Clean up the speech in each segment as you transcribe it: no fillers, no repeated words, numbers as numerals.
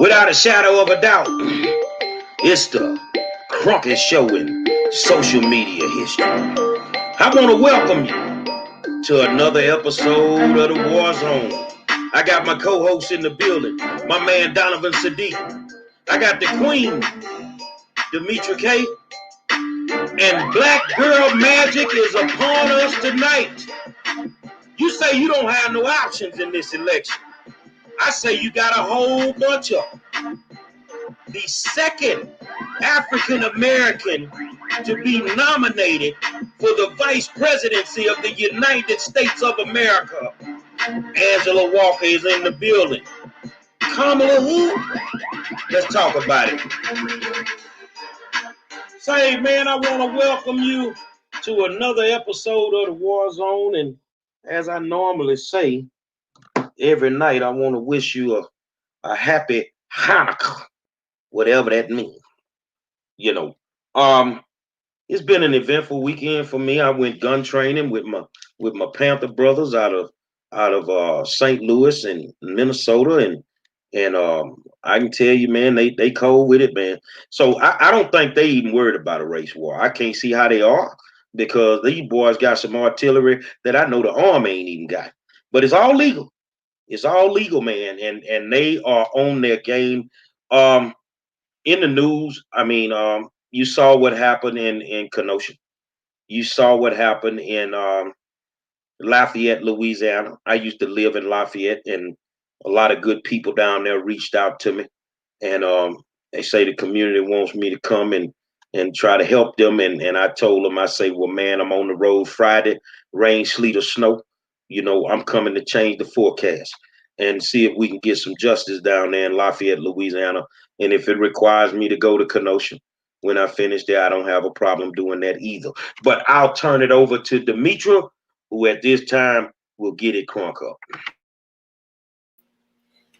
Without a shadow of a doubt, it's the Cronkite Show in social media history. I want to welcome you to another episode of the War Zone. I got my co-host in the building, my man Donovan Sadiq. I got the queen, Demetra K. And Black Girl Magic is upon us tonight. You say you don't have no options in this election. I say you got a whole bunch of them. The second African American to be nominated for the vice presidency of the United States of America. Angela Walker is in the building. Kamala who? Let's talk about it. Say, man, I want to welcome you to another episode of the War Zone. And as I normally say, every night I want to wish you a happy Hanukkah, whatever that means. You know, it's been an eventful weekend for me. I went gun training with my Panther brothers out of St. Louis and Minnesota, and I can tell you, man, they cold with it, man. So I don't think they even worried about a race war. I can't see how they are because these boys got some artillery that I know the army ain't even got. But it's all legal. It's all legal, man, and they are on their game. In the news, I mean, you saw what happened in Kenosha. You saw what happened in Lafayette, Louisiana. I used to live in Lafayette, and a lot of good people down there reached out to me, and they say the community wants me to come and try to help them. And I told them, I say, well, man, I'm on the road Friday, rain, sleet, or snow. You know, I'm coming to change the forecast and see if we can get some justice down there in Lafayette, Louisiana. And if it requires me to go to Kenosha when I finish there, I don't have a problem doing that either. But I'll turn it over to Demetra, who at this time will get it crunk up.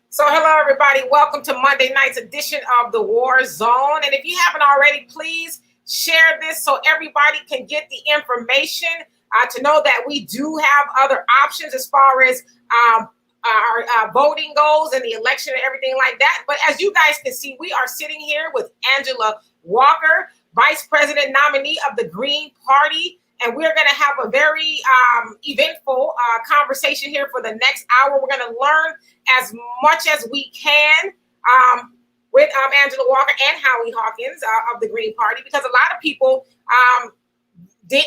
So hello, everybody. Welcome to Monday night's edition of the War Zone. And if you haven't already, please share this so everybody can get the information to know that we do have other options as far as our voting goes and the election and everything like that. But as you guys can see, we are sitting here with Angela Walker, Vice President nominee of the Green Party. And we're going to have a very eventful conversation here for the next hour. We're going to learn as much as we can with Angela Walker and Howie Hawkins of the Green Party, because a lot of people they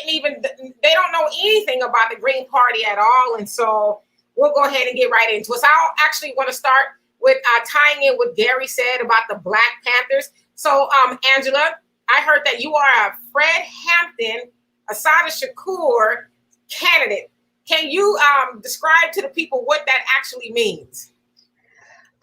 don't know anything about the Green Party at all. And so we'll go ahead and get right into it. So I'll actually want to start with tying in what Gary said about the Black Panthers. So Angela, I heard that you are a Fred Hampton, Assata Shakur candidate. Can you describe to the people what that actually means?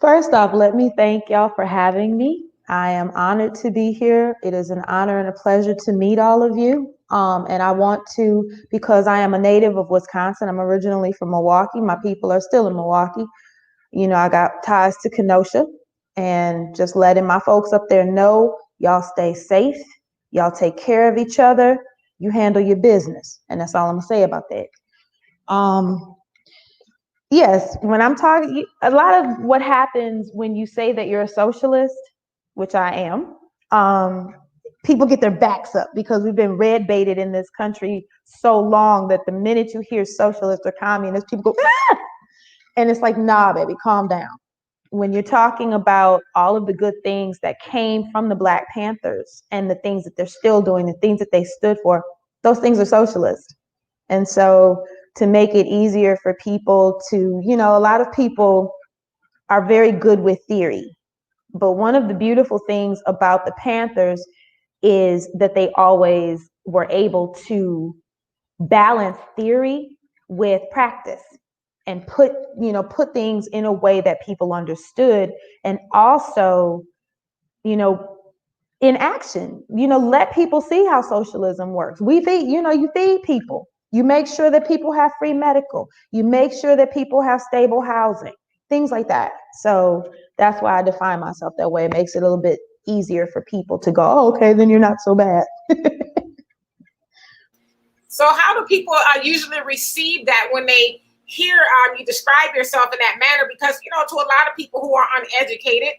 First off, let me thank y'all for having me. I am honored to be here. It is an honor and a pleasure to meet all of you. And I want to, because I am a native of Wisconsin, I'm originally from Milwaukee. My people are still in Milwaukee. You know, I got ties to Kenosha, and just letting my folks up there know, y'all stay safe. Y'all take care of each other. You handle your business. And that's all I'm gonna say about that. Yes, when I'm talking, a lot of what happens when you say that you're a socialist, which I am, people get their backs up because we've been red baited in this country so long that the minute you hear socialist or communist, people go, ah! And it's like, nah, baby, calm down. When you're talking about all of the good things that came from the Black Panthers and the things that they're still doing, the things that they stood for, those things are socialist. And so to make it easier for people to, you know, a lot of people are very good with theory. But one of the beautiful things about the Panthers is that they always were able to balance theory with practice and put things in a way that people understood, and also, you know, in action, you know, let people see how socialism works. You feed people. You make sure that people have free medical. You make sure that people have stable housing, things like that. So that's why I define myself that way. It makes it a little bit easier for people to go, oh, okay, then you're not so bad. So how do people usually receive that when they hear you describe yourself in that manner? Because, you know, to a lot of people who are uneducated,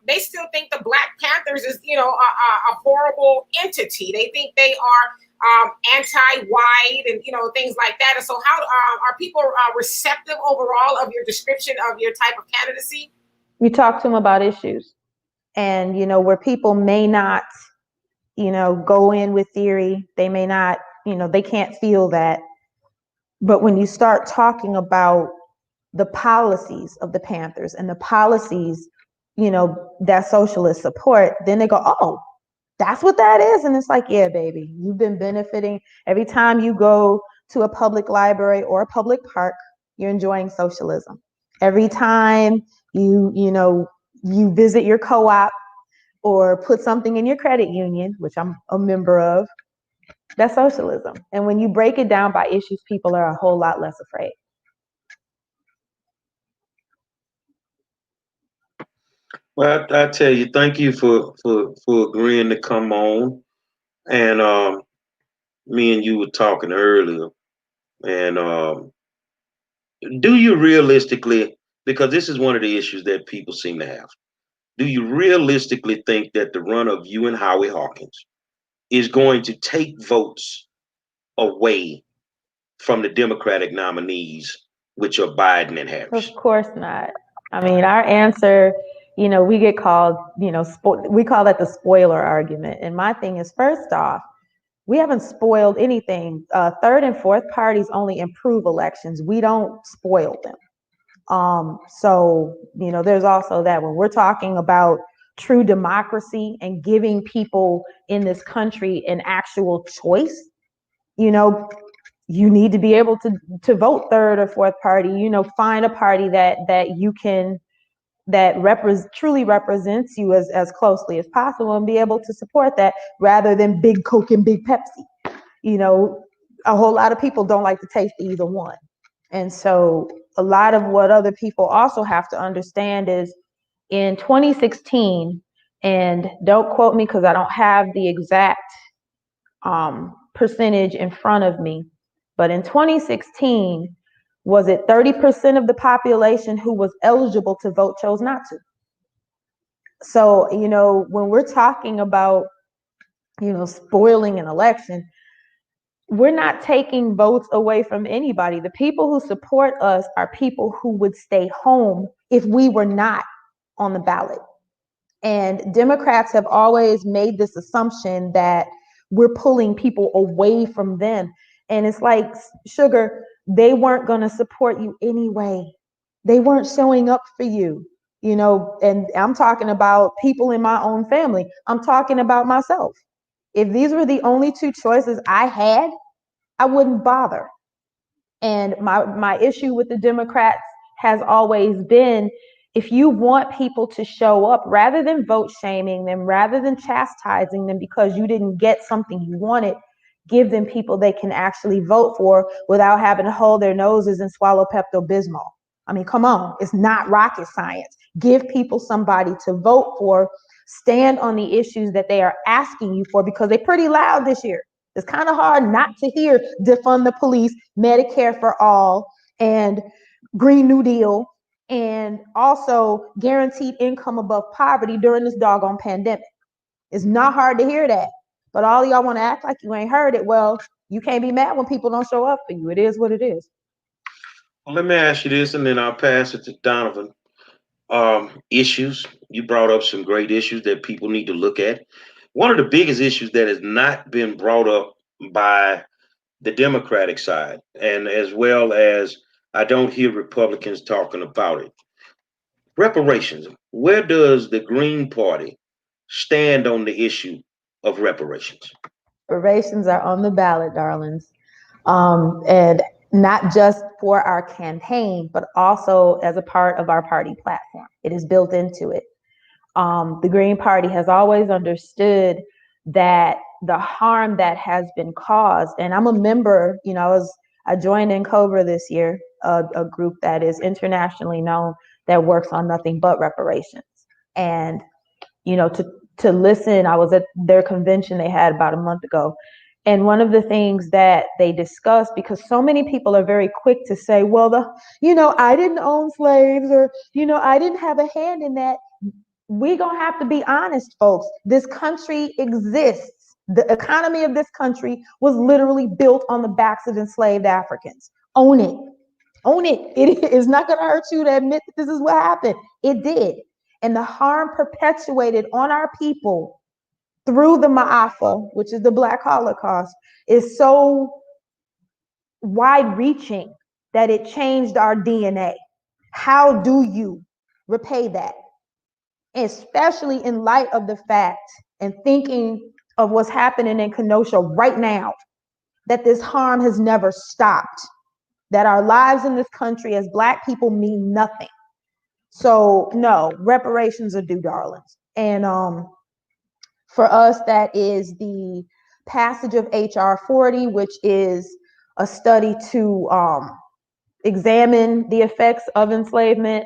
they still think the Black Panthers is, a horrible entity. They think they are anti-white and, things like that. And so how are people receptive overall of your description of your type of candidacy? You talk to them about issues, and, where people may not, go in with theory, they may not, they can't feel that. But when you start talking about the policies of the Panthers and the policies, that socialists support, then they go, oh, that's what that is. And it's like, yeah, baby, you've been benefiting. Every time you go to a public library or a public park, you're enjoying socialism. Every time you visit your co-op or put something in your credit union, which I'm a member of, that's socialism. And when you break it down by issues, people are a whole lot less afraid. Well, I tell you, thank you for agreeing to come on. And me and you were talking earlier. And do you realistically, because this is one of the issues that people seem to have, do you realistically think that the run of you and Howie Hawkins is going to take votes away from the Democratic nominees, which are Biden and Harris? Of course not. I mean, our answer, we get called, we call that the spoiler argument. And my thing is, first off, we haven't spoiled anything. Third and fourth parties only improve elections. We don't spoil them. So, there's also that when we're talking about true democracy and giving people in this country an actual choice, you need to be able to vote third or fourth party, find a party that you can, that truly represents you as closely as possible, and be able to support that rather than big Coke and big Pepsi. A whole lot of people don't like to taste either one. And so a lot of what other people also have to understand is in 2016, and don't quote me because I don't have the exact percentage in front of me, but in 2016, was it 30% of the population who was eligible to vote chose not to? So, when we're talking about, spoiling an election, we're not taking votes away from anybody. The people who support us are people who would stay home if we were not on the ballot. And Democrats have always made this assumption that we're pulling people away from them. And it's like, sugar, they weren't going to support you anyway. They weren't showing up for you, and I'm talking about people in my own family. I'm talking about myself. If these were the only two choices I had, I wouldn't bother. And my issue with the Democrats has always been, if you want people to show up, rather than vote shaming them, rather than chastising them because you didn't get something you wanted, give them people they can actually vote for without having to hold their noses and swallow Pepto-Bismol. I mean, come on, it's not rocket science. Give people somebody to vote for, stand on the issues that they are asking you for, because they're pretty loud this year. It's kind of hard not to hear defund the police, Medicare for all, and Green New Deal, and also guaranteed income above poverty during this doggone pandemic. It's not hard to hear that. But all y'all want to act like you ain't heard it. Well, you can't be mad when people don't show up for you. It is what it is. Well, let me ask you this, and then I'll pass it to Donovan. Issues. You brought up some great issues that people need to look at. One of the biggest issues that has not been brought up by the Democratic side, and as well as I don't hear Republicans talking about it, reparations. Where does the Green Party stand on the issue of reparations? Reparations are on the ballot, darlings. And not just for our campaign, but also as a part of our party platform. It is built into it. The Green Party has always understood that the harm that has been caused, and I'm a member, I joined NCOBRA this year, a group that is internationally known that works on nothing but reparations. And, to listen, I was at their convention they had about a month ago. And one of the things that they discussed, because so many people are very quick to say, well, I didn't own slaves, or, I didn't have a hand in that. we're going to have to be honest, folks. This country exists. The economy of this country was literally built on the backs of enslaved Africans. Own it. Own it. It is not going to hurt you to admit that this is what happened. It did. And the harm perpetuated on our people through the Ma'afa, which is the Black Holocaust, is so wide-reaching that it changed our DNA. How do you repay that? Especially in light of the fact and thinking of what's happening in Kenosha right now, that this harm has never stopped, that our lives in this country as Black people mean nothing. So no, reparations are due, darlings. And for us, that is the passage of HR 40, which is a study to examine the effects of enslavement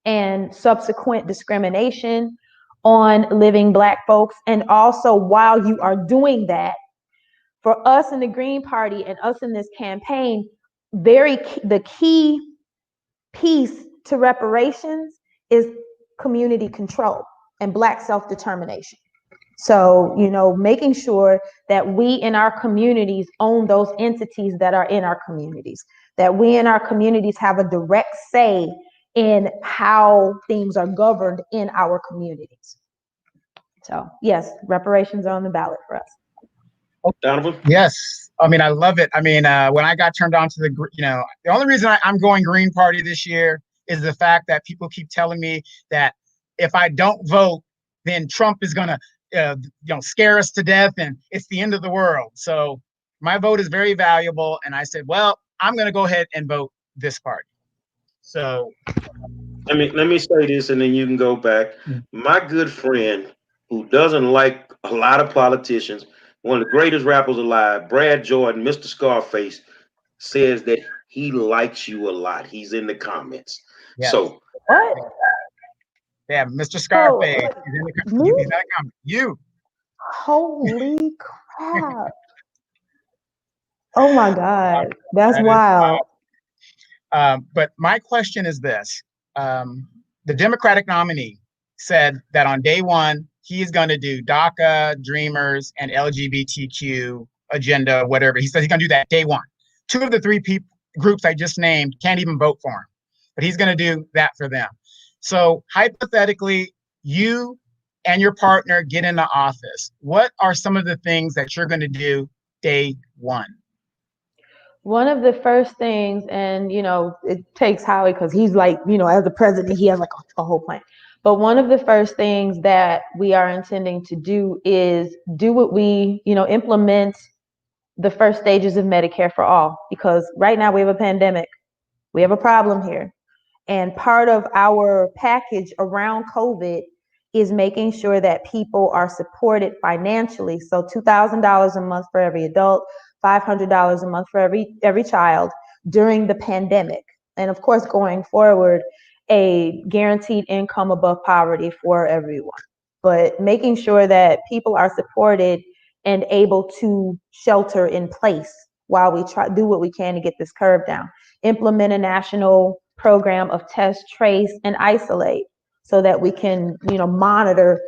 and subsequent discrimination on living Black folks. And also, while you are doing that, for us in the Green Party and us in this campaign, the key piece to reparations is community control and Black self-determination. So, making sure that we in our communities own those entities that are in our communities, that we in our communities have a direct say in how things are governed in our communities. So, yes, reparations are on the ballot for us. Donovan? Yes. I mean, I love it. I mean, when I got turned on to the only reason I'm going Green Party this year is the fact that people keep telling me that if I don't vote, then Trump is going to, scare us to death and it's the end of the world. So my vote is very valuable. And I said, well, I'm going to go ahead and vote this party. So let me say this and then you can go back. My good friend who doesn't like a lot of politicians, one of the greatest rappers alive, Brad Jordan, Mr. Scarface, says that he likes you a lot. He's in the comments. yes. So What? Yeah, Mr. Scarface. He's in the comment. You. Holy crap. Oh my God. That's wild. But my question is this. The Democratic nominee said that on day one, he is going to do DACA, Dreamers, and LGBTQ agenda, whatever. He says he's going to do that day one. Two of the three groups I just named can't even vote for him, but he's going to do that for them. So hypothetically, you and your partner get into office. What are some of the things that you're going to do day one? One of the first things, and it takes Howie because he's like, as the president, he has like a whole plan. But one of the first things that we are intending to do is do what we, implement the first stages of Medicare for all, because right now we have a pandemic. We have a problem here. And part of our package around COVID is making sure that people are supported financially. So $2,000 a month for every adult, $500 a month for every child during the pandemic. And of course, going forward, a guaranteed income above poverty for everyone. But making sure that people are supported and able to shelter in place while we do what we can to get this curve down. Implement a national program of test, trace, and isolate so that we can, monitor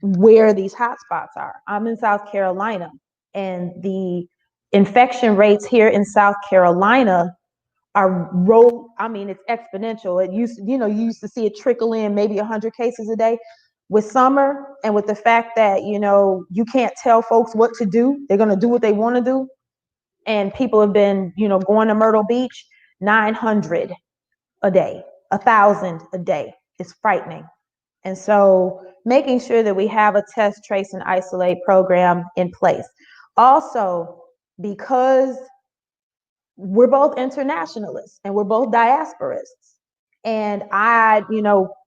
where these hotspots are. I'm in South Carolina, and the infection rates here in South Carolina are it's exponential. It used, you used to see it trickle in maybe 100 cases a day. With summer and with the fact that, you can't tell folks what to do, they're going to do what they want to do. And people have been, going to Myrtle Beach, 900 a day, 1,000 a day. It's frightening. And so making sure that we have a test, trace, and isolate program in place. Also, because we're both internationalists and we're both diasporists. And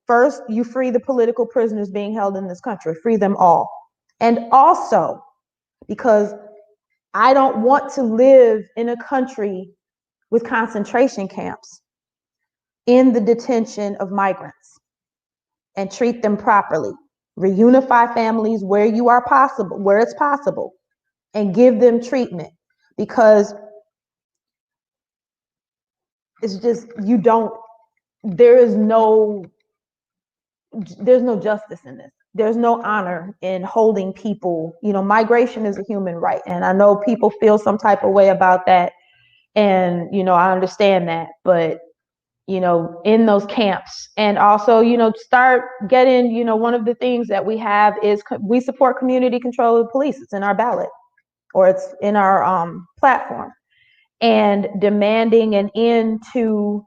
first, you free the political prisoners being held in this country, free them all. And also, because I don't want to live in a country with concentration camps in the detention of migrants, and treat them properly. Reunify families where it's possible, and give them treatment, because it's just, there is no there's no justice in this. There's no honor in holding people. Migration is a human right. And I know people feel some type of way about that. And, I understand that. But, in those camps, and also, start getting, one of the things that we have is we support community control of police. It's in our ballot, or it's in our platform, and demanding an end to,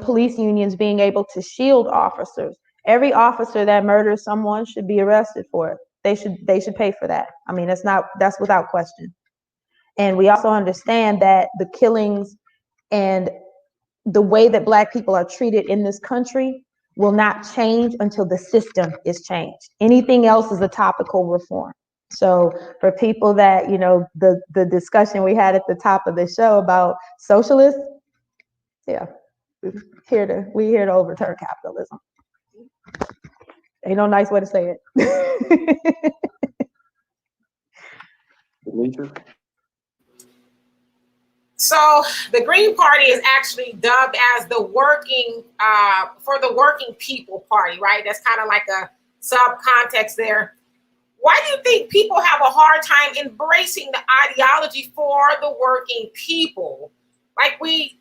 police unions being able to shield officers. Every officer that murders someone should be arrested for it. They should pay for that. I mean, that's without question. And we also understand that the killings and the way that Black people are treated in this country will not change until the system is changed. Anything else is a topical reform. So for people that, the discussion we had at the top of the show about socialists, yeah, we here to overturn capitalism. Ain't no nice way to say it. So the Green Party is actually dubbed as the working people party, right? That's kind of like a subcontext there. Why do you think people have a hard time embracing the ideology for the working people? Like, we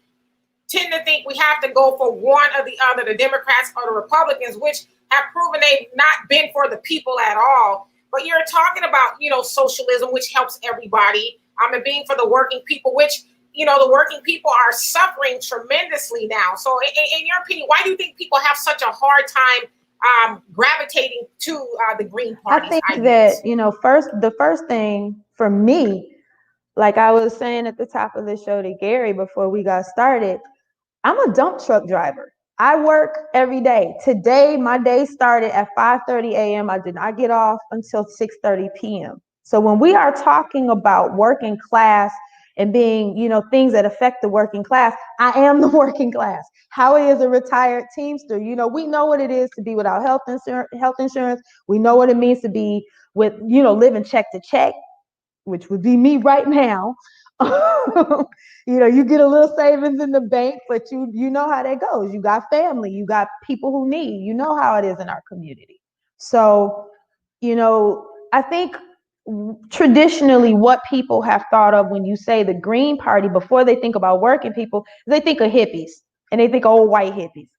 tend to think we have to go for one or the other, the Democrats or the Republicans, which have proven they've not been for the people at all. But you're talking about, socialism, which helps everybody, and being for the working people, which, the working people are suffering tremendously now. So in your opinion, why do you think people have such a hard time gravitating to the Green Party? I think that, the first thing for me, like I was saying at the top of the show to Gary before we got started, I'm a dump truck driver. I work every day. Today, my day started at 5:30 a.m. I did not get off until 6:30 p.m. So when we are talking about working class and being, things that affect the working class, I am the working class. Howie is a retired Teamster. We know what it is to be without health insurance. We know what it means to be with, living check to check, which would be me right now. You get a little savings in the bank, but you know how that goes. You got family, you got people who need, how it is in our community. So, I think traditionally what people have thought of when you say the Green Party before they think about working people, they think of hippies, and they think of old white hippies,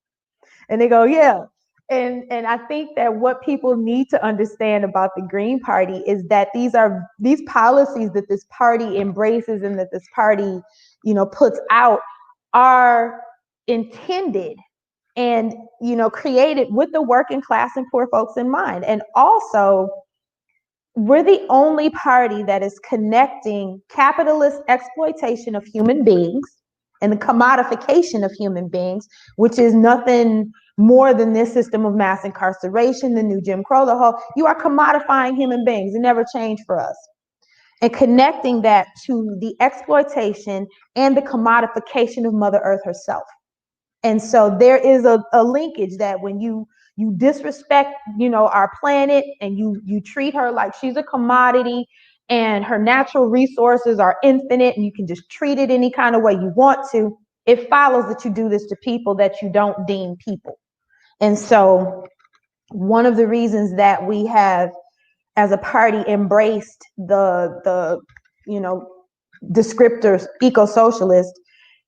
and they go, yeah. And I think that what people need to understand about the Green Party is that these policies that this party embraces and that this party, puts out are intended and, created with the working class and poor folks in mind. And also, we're the only party that is connecting capitalist exploitation of human beings and the commodification of human beings, which is nothing more than this system of mass incarceration, the new Jim Crow, you are commodifying human beings. It never changed for us. And connecting that to the exploitation and the commodification of Mother Earth herself. And so there is a linkage that when you disrespect, our planet, and you treat her like she's a commodity and her natural resources are infinite and you can just treat it any kind of way you want to, it follows that you do this to people that you don't deem people. And so one of the reasons that we have, as a party, embraced the descriptors eco-socialist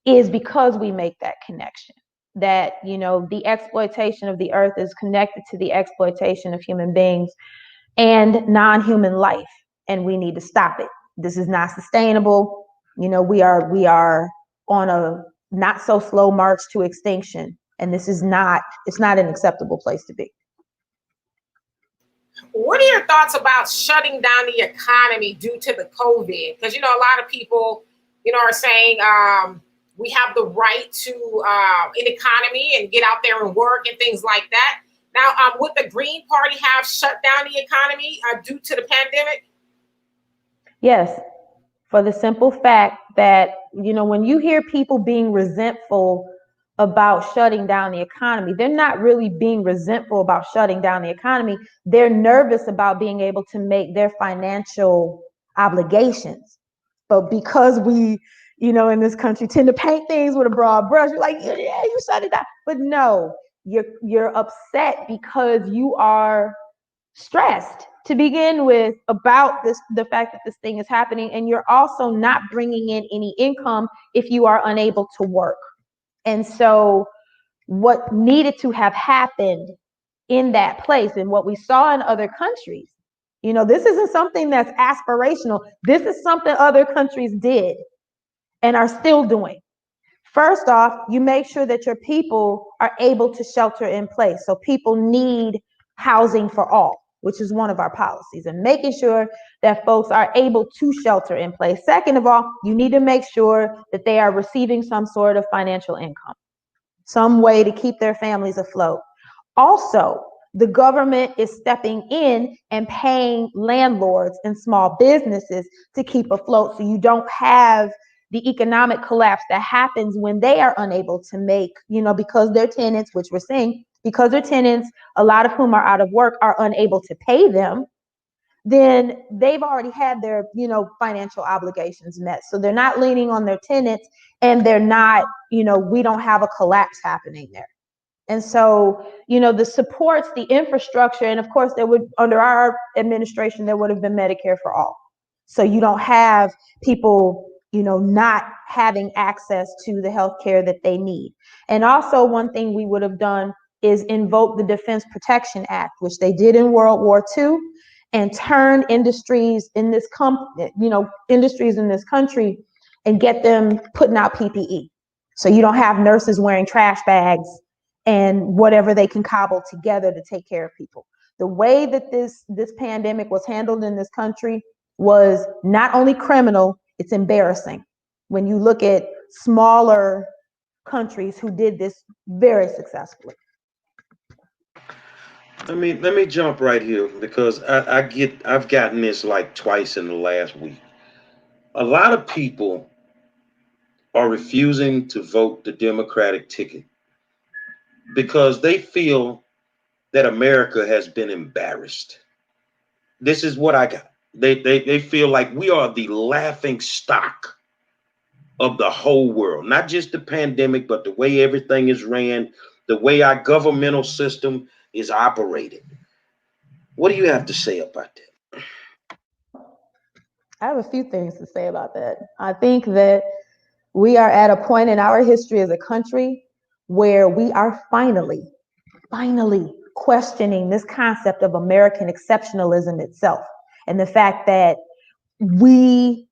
is because we make that connection. That, the exploitation of the earth is connected to the exploitation of human beings and non-human life, and we need to stop it. This is not sustainable. We are on a not so slow march to extinction, and it's not an acceptable place to be. What are your thoughts about shutting down the economy due to the COVID? Because, a lot of people, are saying we have the right to an economy and get out there and work and things like that. Now, would the Green Party have shut down the economy due to the pandemic? Yes, for the simple fact that, when you hear people being resentful about shutting down the economy, they're not really being resentful about shutting down the economy. They're nervous about being able to make their financial obligations. But because we, in this country tend to paint things with a broad brush, you're like, yeah, you shut it down. But no, you're upset because you are stressed to begin with about the fact that this thing is happening, and you're also not bringing in any income if you are unable to work. And so what needed to have happened in that place and what we saw in other countries, this isn't something that's aspirational. This is something other countries did and are still doing. First off, you make sure that your people are able to shelter in place. So people need housing for all, which is one of our policies, and making sure that folks are able to shelter in place. Second of all, you need to make sure that they are receiving some sort of financial income, some way to keep their families afloat. Also, the government is stepping in and paying landlords and small businesses to keep afloat, so you don't have the economic collapse that happens when they are unable to make, because their tenants, which we're seeing, because their tenants, a lot of whom are out of work, are unable to pay them, then they've already had their, financial obligations met. So they're not leaning on their tenants, and they're not, we don't have a collapse happening there. And so, the supports, the infrastructure, and of course, under our administration, there would have been Medicare for all. So you don't have people, not having access to the health care that they need. And also, one thing we would have done is invoke the Defense Protection Act, which they did in World War II, and turn industries in this country and get them putting out PPE. So you don't have nurses wearing trash bags and whatever they can cobble together to take care of people. The way that this pandemic was handled in this country was not only criminal, it's embarrassing when you look at smaller countries who did this very successfully. Let me jump right here because I've gotten this like twice in the last week. A lot of people are refusing to vote the Democratic ticket because they feel that America has been embarrassed. This is what I got. They feel like we are the laughing stock of the whole world, not just the pandemic, but the way everything is ran, the way our governmental system is operated. What do you have to say about that? I have a few things to say about that. I think that we are at a point in our history as a country where we are finally questioning this concept of American exceptionalism itself, and the fact that we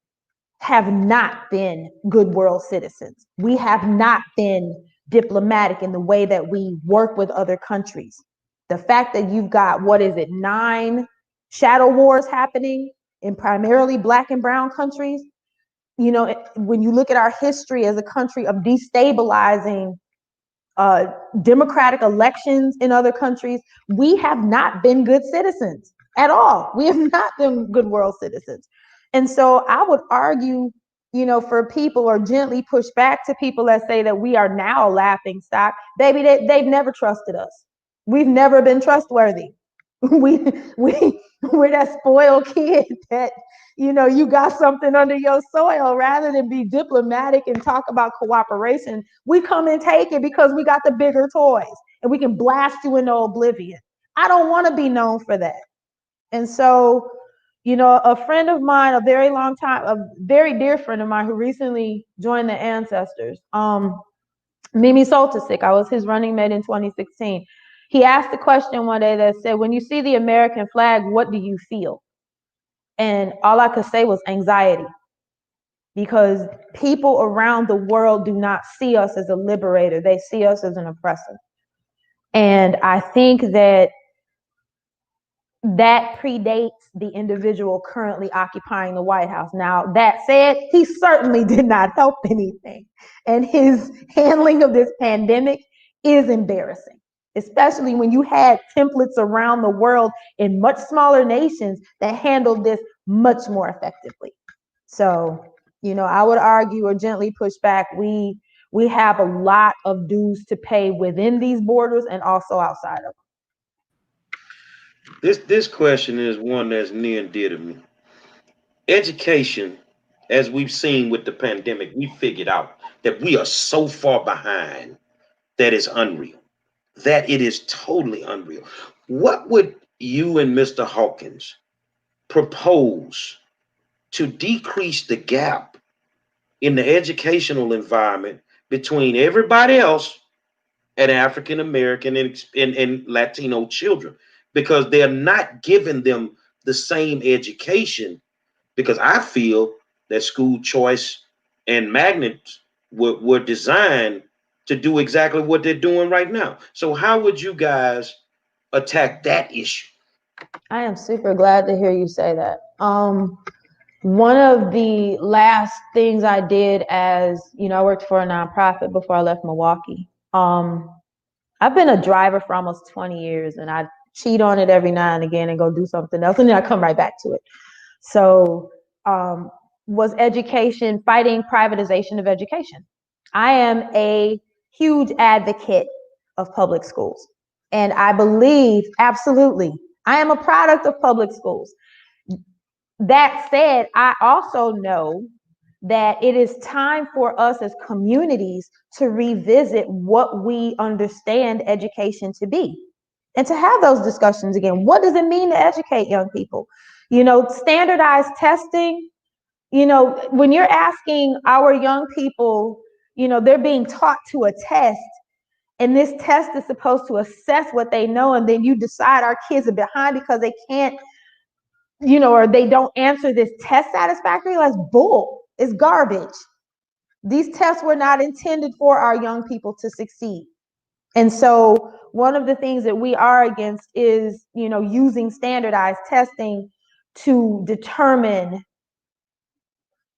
have not been good world citizens. We have not been diplomatic in the way that we work with other countries. The fact that you've got, 9 shadow wars happening in primarily Black and brown countries, when you look at our history as a country of destabilizing democratic elections in other countries, we have not been good citizens at all. We have not been good world citizens. And so I would argue, for people, or gently push back to people that say that we are now a laughing stock. Baby, they've never trusted us. We've never been trustworthy. We're that spoiled kid that, you got something under your soil. Rather than be diplomatic and talk about cooperation, we come and take it because we got the bigger toys and we can blast you into oblivion. I don't want to be known for that. And so, a friend of mine, a very dear friend of mine who recently joined the Ancestors, Mimi Soltysik, I was his running mate in 2016. He asked a question one day that said, when you see the American flag, what do you feel? And all I could say was anxiety, because people around the world do not see us as a liberator. They see us as an oppressor. And I think that predates the individual currently occupying the White House. Now, that said, he certainly did not help anything. And his handling of this pandemic is embarrassing, especially when you had templates around the world in much smaller nations that handled this much more effectively. So, I would argue or gently push back. We have a lot of dues to pay within these borders and also outside of them. This question is one that's near and dear to me. Education, as we've seen with the pandemic, we figured out that we are so far behind that it's unreal. that it is totally unreal. What would you and Mr. Hawkins propose to decrease the gap in the educational environment between everybody else and African American and Latino children? Because they're not giving them the same education. Because I feel that school choice and magnets were designed to do exactly what they're doing right now. So how would you guys attack that issue? I am super glad to hear you say that. One of the last things I did as, I worked for a nonprofit before I left Milwaukee. I've been a driver for almost 20 years, and I cheat on it every now and again and go do something else, and then I come right back to it. So, was education, fighting privatization of education. I am a huge advocate of public schools. And I believe, absolutely, I am a product of public schools. That said, I also know that it is time for us as communities to revisit what we understand education to be and to have those discussions again. What does it mean to educate young people? Standardized testing, when you're asking our young people, they're being taught to a test, and this test is supposed to assess what they know, and then you decide our kids are behind because they can't, or they don't answer this test satisfactorily. That's bull. It's garbage. These tests were not intended for our young people to succeed. And so one of the things that we are against is, using standardized testing to determine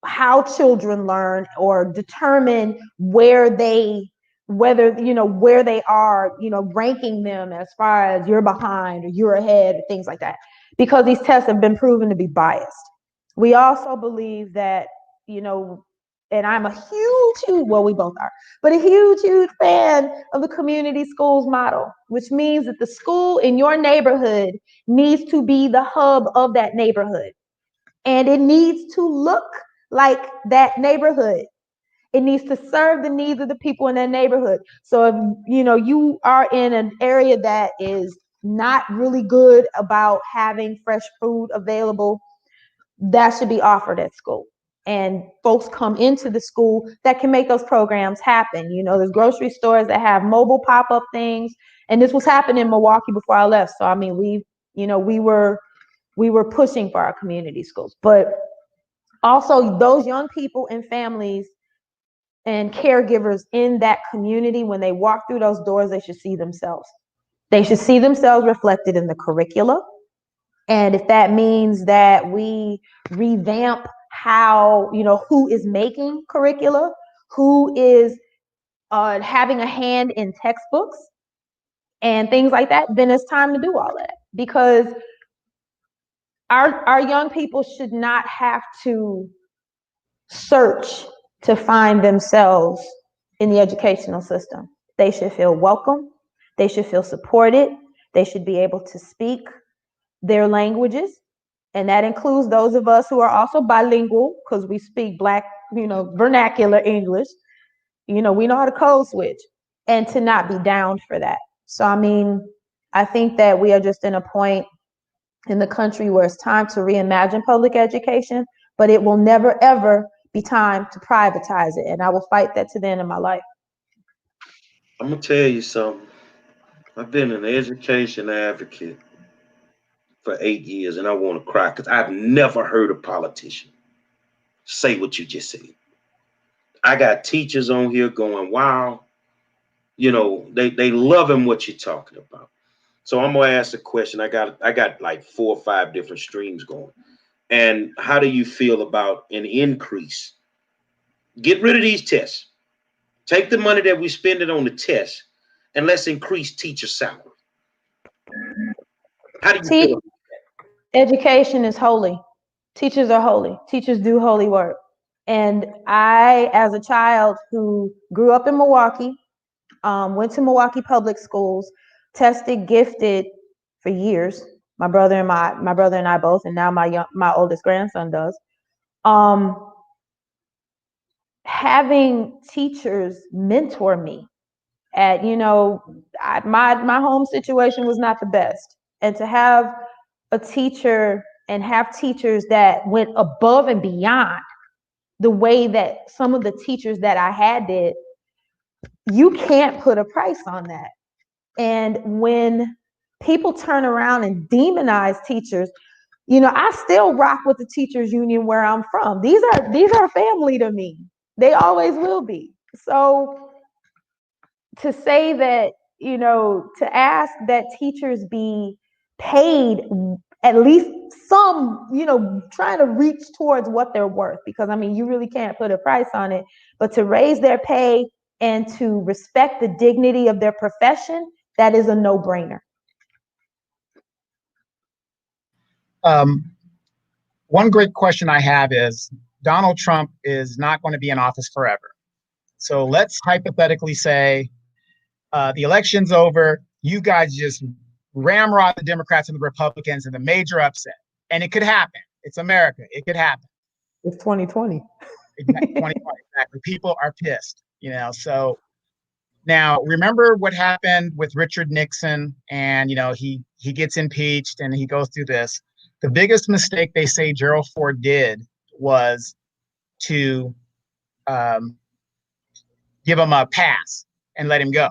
how children learn or determine where they are, ranking them as far as you're behind or you're ahead or things like that, because these tests have been proven to be biased. We also believe that, and I'm a huge, well, we both are, but a huge fan of the community schools model, which means that the school in your neighborhood needs to be the hub of that neighborhood. And it needs to look like that neighborhood. It needs to serve the needs of the people in that neighborhood. So if you are in an area that is not really good about having fresh food available, that should be offered at school. And folks come into the school that can make those programs happen. There's grocery stores that have mobile pop-up things, and this was happening in Milwaukee before I left. So I mean, we were pushing for our community schools, but also those young people and families and caregivers in that community, when they walk through those doors, they should see themselves. They should see themselves reflected in the curricula. And if that means that we revamp how, who is making curricula, who is having a hand in textbooks and things like that, then it's time to do all that. Because our young people should not have to search to find themselves in the educational system. They should feel welcome. They should feel supported. They should be able to speak their languages. And that includes those of us who are also bilingual, because we speak Black, vernacular English. We know how to code switch, and to not be downed for that. So, I mean, I think that we are just in a point in the country where it's time to reimagine public education, but it will never, ever be time to privatize it. And I will fight that to the end of my life. I'm gonna tell you something. I've been an education advocate for 8 years, and I want to cry because I've never heard a politician say what you just said. I got teachers on here going, wow, they loving what you're talking about. So I'm gonna ask a question. I got like 4 or 5 different streams going. And how do you feel about an increase? Get rid of these tests. Take the money that we spend it on the tests, and let's increase teacher salary. How do you feel? Education is holy. Teachers are holy. Teachers do holy work. And I, as a child who grew up in Milwaukee, went to Milwaukee public schools, tested gifted for years. My brother and I both, and now my oldest grandson does. Having teachers mentor me at, my home situation was not the best. And to have a teacher and have teachers that went above and beyond the way that some of the teachers that I had did, you can't put a price on that. And when people turn around and demonize teachers, I still rock with the teachers union where I'm from. These are family to me. They always will be. So to say that, to ask that teachers be paid at least some, trying to reach towards what they're worth, because you really can't put a price on it, but to raise their pay and to respect the dignity of their profession, that is a no-brainer. One great question I have is, Donald Trump is not going to be in office forever. So let's hypothetically say the election's over, you guys just ramrod the Democrats and the Republicans in the major upset. And it could happen. It's America. It could happen. It's 2020. 2020, exactly. People are pissed, So now remember what happened with Richard Nixon, and he gets impeached and he goes through this. The biggest mistake they say Gerald Ford did was to give him a pass and let him go.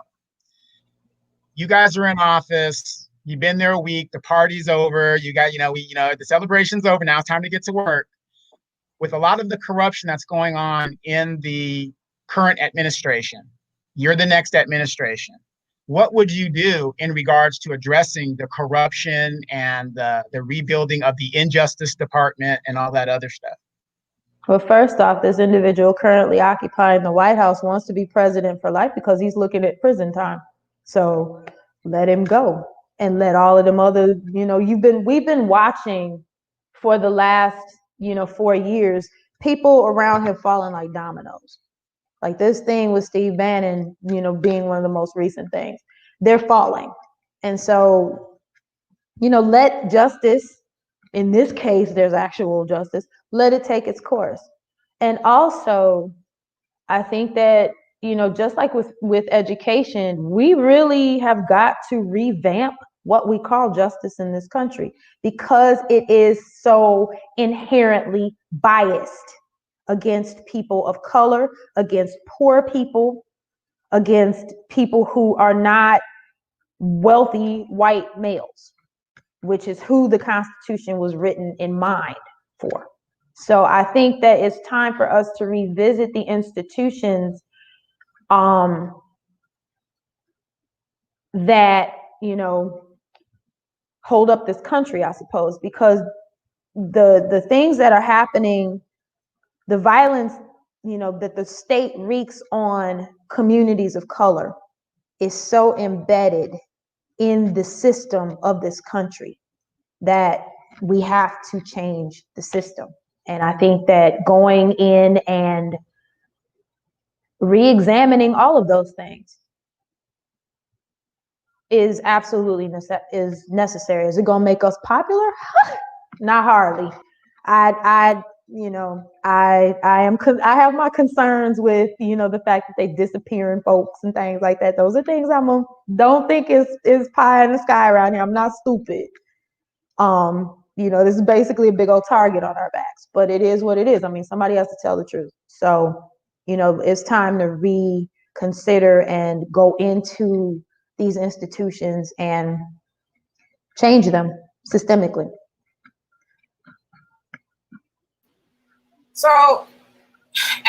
You guys are in office. You've been there a week. The party's over. You got, the celebration's over. Now it's time to get to work. With a lot of the corruption that's going on in the current administration, you're the next administration. What would you do in regards to addressing the corruption and the rebuilding of the Injustice Department and all that other stuff? Well, first off, this individual currently occupying the White House wants to be president for life because he's looking at prison time. So let him go and let all of them other, we've been watching for the last, 4 years, people around him falling like dominoes. Like this thing with Steve Bannon, being one of the most recent things, they're falling. And so, let justice, in this case, there's actual justice, let it take its course. And also, I think that, just like with education, we really have got to revamp what we call justice in this country, because it is so inherently biased against people of color, against poor people, against people who are not wealthy white males, which is who the Constitution was written in mind for. So I think that it's time for us to revisit the institutions that, hold up this country, I suppose, because the things that are happening, the violence, that the state wreaks on communities of color is so embedded in the system of this country that we have to change the system. And I think that going in and re-examining all of those things is absolutely necessary. Is it going to make us popular? Not hardly. I have my concerns with, the fact that they disappearing folks and things like that. Those are things don't think is pie in the sky around here. I'm not stupid. This is basically a big old target on our backs, but it is what it is. Somebody has to tell the truth. So, it's time to reconsider and go into these institutions and change them systemically. So,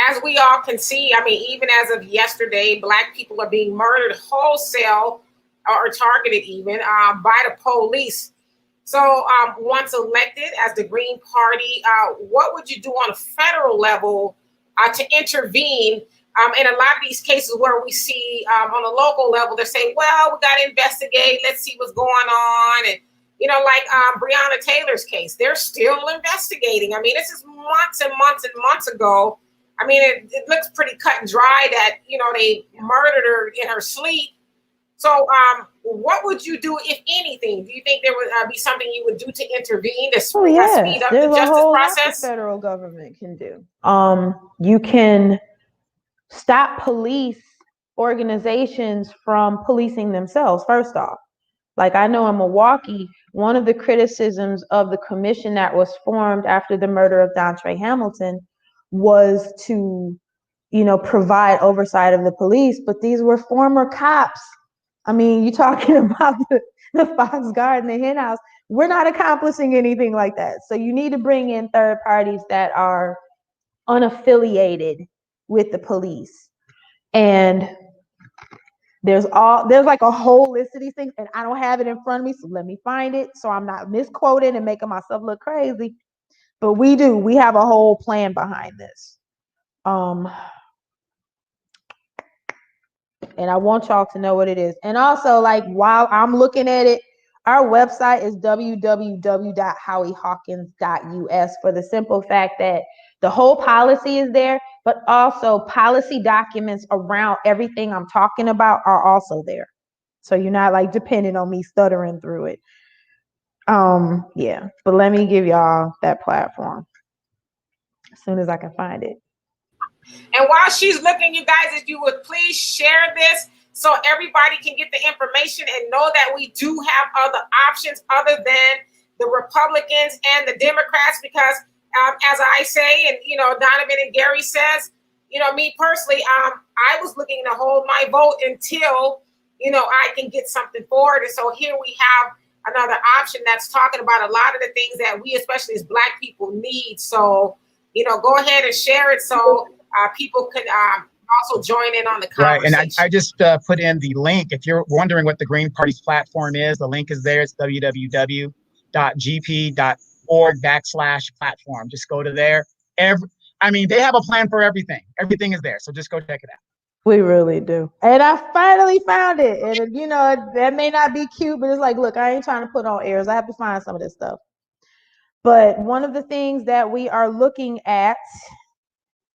as we all can see, even as of yesterday, Black people are being murdered wholesale or targeted even by the police. So once elected as the Green Party, what would you do on a federal level to intervene in a lot of these cases where we see on a local level, they're saying, well, we got to investigate. Let's see what's going on. And, like Breonna Taylor's case, they're still investigating. This is months and months and months ago. It looks pretty cut and dry that, they murdered her in her sleep. So what would you do, if anything? Do you think there would be something you would do to intervene to speed up the justice process? The federal government can do. You can stop police organizations from policing themselves, first off. Like I know in Milwaukee, one of the criticisms of the commission that was formed after the murder of Dontre Hamilton was to, provide oversight of the police, but these were former cops. I mean, you're talking about the Fox Guard and the hen house. We're not accomplishing anything like that. So you need to bring in third parties that are unaffiliated with the police. And there's like a whole list of these things, and I don't have it in front of me, so let me find it so I'm not misquoted and making myself look crazy. But we have a whole plan behind this. And I want y'all to know what it is. And also, like, while I'm looking at it, our website is www.howiehawkins.us for the simple fact that the whole policy is there, but also policy documents around everything I'm talking about are also there. So you're not like depending on me stuttering through it. Yeah, but let me give y'all that platform as soon as I can find it. And while she's looking, you guys, if you would please share this so everybody can get the information and know that we do have other options other than the Republicans and the Democrats, because as I say, and Donovan and Gary says, me personally, I was looking to hold my vote until I can get something forward. And so here we have another option that's talking about a lot of the things that we, especially as Black people, need. So go ahead and share it so people can also join in on the conversation. Right, and I just put in the link. If you're wondering what the Green Party's platform is, the link is there. It's www.gp.org/platform. Just go to there. They have a plan for everything. Everything is there. So just go check it out. We really do. And I finally found it. And, that may not be cute, but it's like, look, I ain't trying to put on airs. I have to find some of this stuff. But one of the things that we are looking at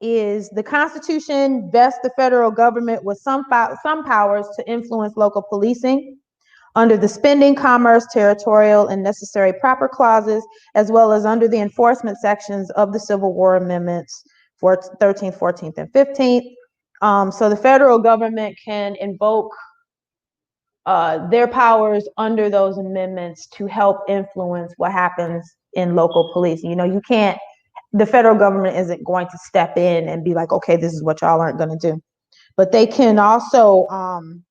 is the Constitution vests the federal government with some powers to influence local policing under the spending, commerce, territorial, and necessary proper clauses, as well as under the enforcement sections of the Civil War amendments for 13th, 14th, and 15th. So the federal government can invoke their powers under those amendments to help influence what happens in local policing. The federal government isn't going to step in and be like, okay, this is what y'all aren't going to do. But they can also,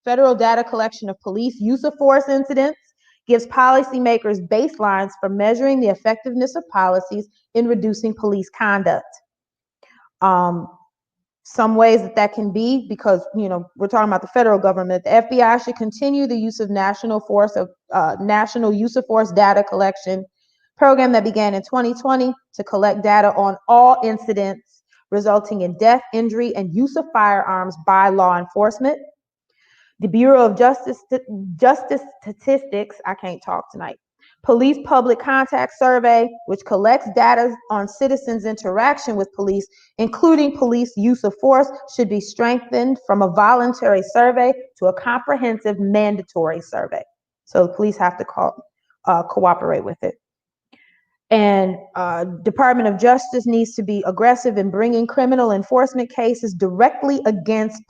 federal data collection of police use of force incidents gives policymakers baselines for measuring the effectiveness of policies in reducing police conduct. Some ways that can be, because we're talking about the federal government, the FBI should continue the use of national use of force data collection program that began in 2020 to collect data on all incidents resulting in death, injury, and use of firearms by law enforcement. The Bureau of Justice Statistics, I can't talk tonight, Police Public Contact Survey, which collects data on citizens' interaction with police, including police use of force, should be strengthened from a voluntary survey to a comprehensive mandatory survey. So the police have to cooperate with it. And Department of Justice needs to be aggressive in bringing criminal enforcement cases directly against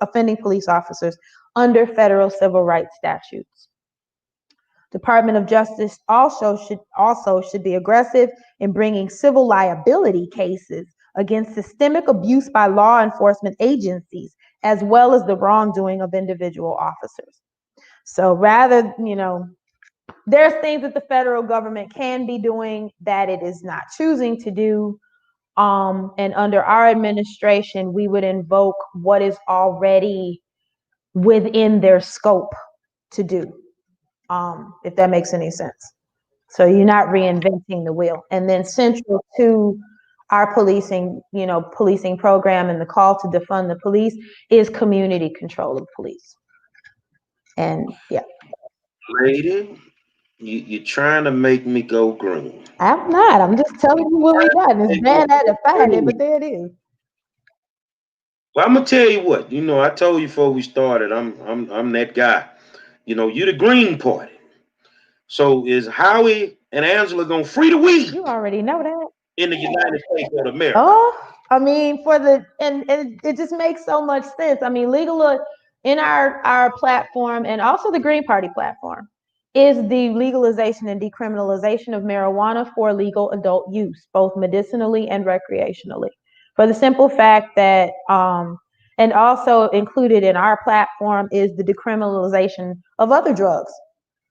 offending police officers under federal civil rights statutes. Department of Justice also should be aggressive in bringing civil liability cases against systemic abuse by law enforcement agencies, as well as the wrongdoing of individual officers. So rather, there's things that the federal government can be doing that it is not choosing to do. And under our administration, we would invoke what is already within their scope to do, if that makes any sense. So you're not reinventing the wheel. And then central to our policing program and the call to defund the police is community control of police. And yeah. Lady, you're trying to make me go green. I'm not. I'm just telling you what we got. And it's bad I had to find it, but there it is. Well, I'm gonna tell you what. I told you before we started. I'm that guy. You the Green Party. So is Howie and Angela gonna free the weed? You already know that. In the United States of America. Oh, I mean, and it just makes so much sense. I mean, in our platform, and also the Green Party platform, is the legalization and decriminalization of marijuana for legal adult use, both medicinally and recreationally. For the simple fact that, and also included in our platform is the decriminalization of other drugs,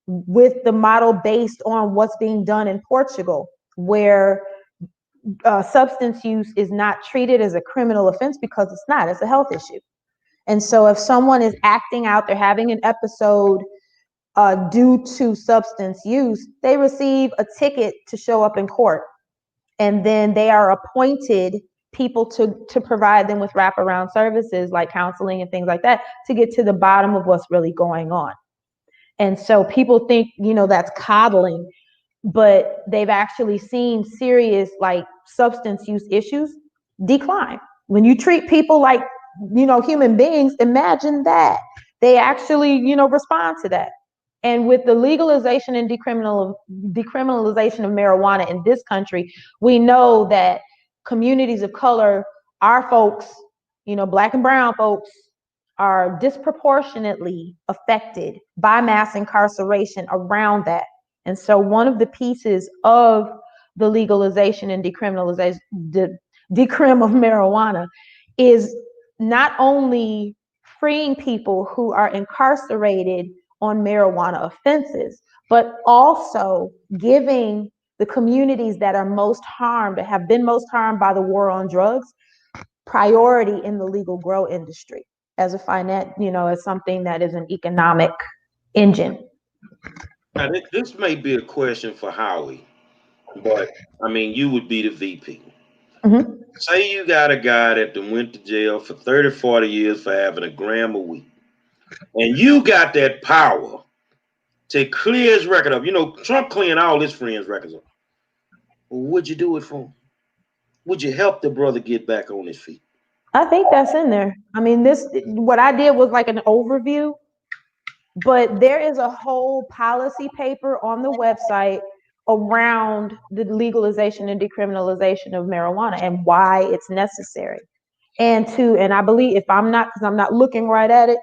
with the model based on what's being done in Portugal, where substance use is not treated as a criminal offense because it's a health issue. And so if someone is acting out, they're having an episode due to substance use, they receive a ticket to show up in court. And then they are appointed people to provide them with wraparound services like counseling and things like that to get to the bottom of what's really going on. And so people think, that's coddling, but they've actually seen serious like substance use issues decline. When you treat people like, human beings, imagine that. They actually, respond to that. And with the legalization and decriminalization of marijuana in this country, we know that communities of color, our folks, Black and brown folks, are disproportionately affected by mass incarceration around that. And so one of the pieces of the legalization and decriminalization, the decrim of marijuana, is not only freeing people who are incarcerated on marijuana offenses, but also giving the communities that are most harmed, that have been most harmed by the war on drugs, priority in the legal grow industry as a finance, as something that is an economic engine. Now, this may be a question for Howie, but I mean, you would be the VP. Mm-hmm. Say you got a guy that went to jail for 30, 40 years for having a gram a week, and you got that power to clear his record up. Trump clearing all his friends' records up. Would you do it for him? Would you help the brother get back on his feet? I think that's in there. I mean, what I did was like an overview, but there is a whole policy paper on the website around the legalization and decriminalization of marijuana and why it's necessary. And I believe, because I'm not looking right at it,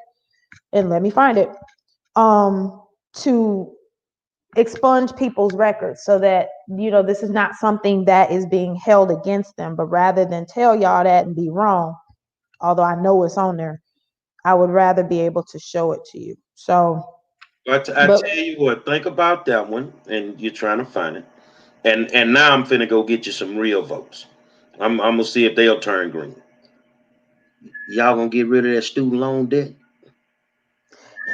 and let me find it, to expunge people's records so that, this is not something that is being held against them, but rather than tell y'all that and be wrong, although I know it's on there, I would rather be able to show it to you. So I tell you what, think about that one, and you're trying to find it. And now I'm finna go get you some real votes. I'm gonna see if they'll turn green. Y'all gonna get rid of that student loan debt?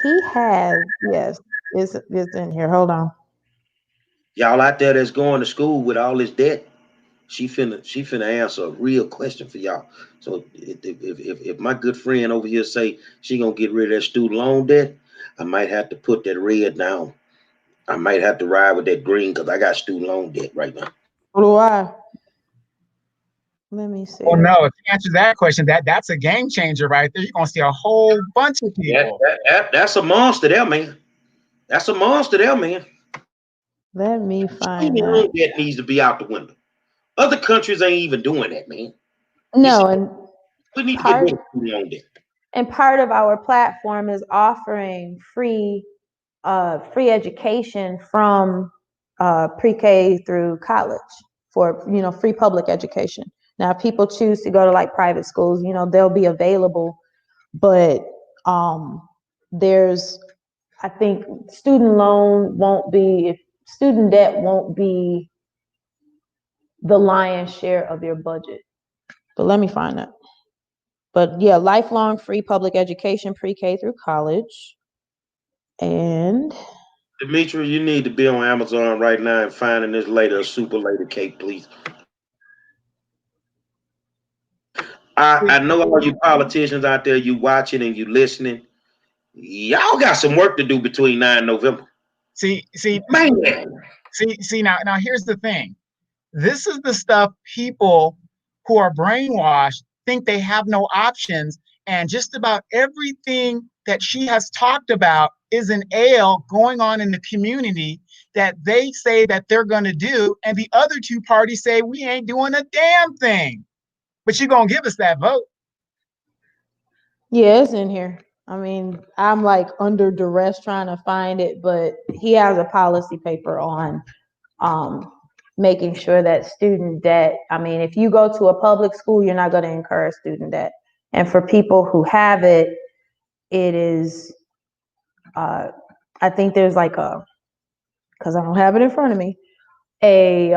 He has, yes, it's in here. Hold on. Y'all out there that's going to school with all this debt, she finna answer a real question for y'all. So if my good friend over here say she gonna get rid of that student loan debt, I might have to put that red down. I might have to ride with that green because I got student loan debt right now. What do I? Let me see. Oh no! If you answer that question, that's a game changer right there. You're gonna see a whole bunch of people. That's a monster there, man. That's a monster there, man. Let me find student loan debt needs to be out the window. Other countries ain't even doing that, man. No, and we need to get rid of student loan debt. And part of our platform is offering free education from pre-K through college for free public education. Now, if people choose to go to like private schools, they'll be available, but I think student debt won't be the lion's share of your budget. But let me find that. But yeah, lifelong free public education, pre-K through college. And Demetri, you need to be on Amazon right now and finding this later a super later cake, please. I know all you politicians out there, you watching and you listening. Y'all got some work to do between now and November. Man. Now here's the thing. This is the stuff people who are brainwashed think they have no options, and just about everything that she has talked about is an ail going on in the community that they say that they're going to do, and the other two parties say we ain't doing a damn thing. But you're gonna give us that vote. Yeah, it's in here. I mean, I'm like under duress trying to find it, but he has a policy paper on making sure that student debt, I mean, if you go to a public school, you're not going to incur student debt. And for people who have it, it is, I think there's like because I don't have it in front of me, a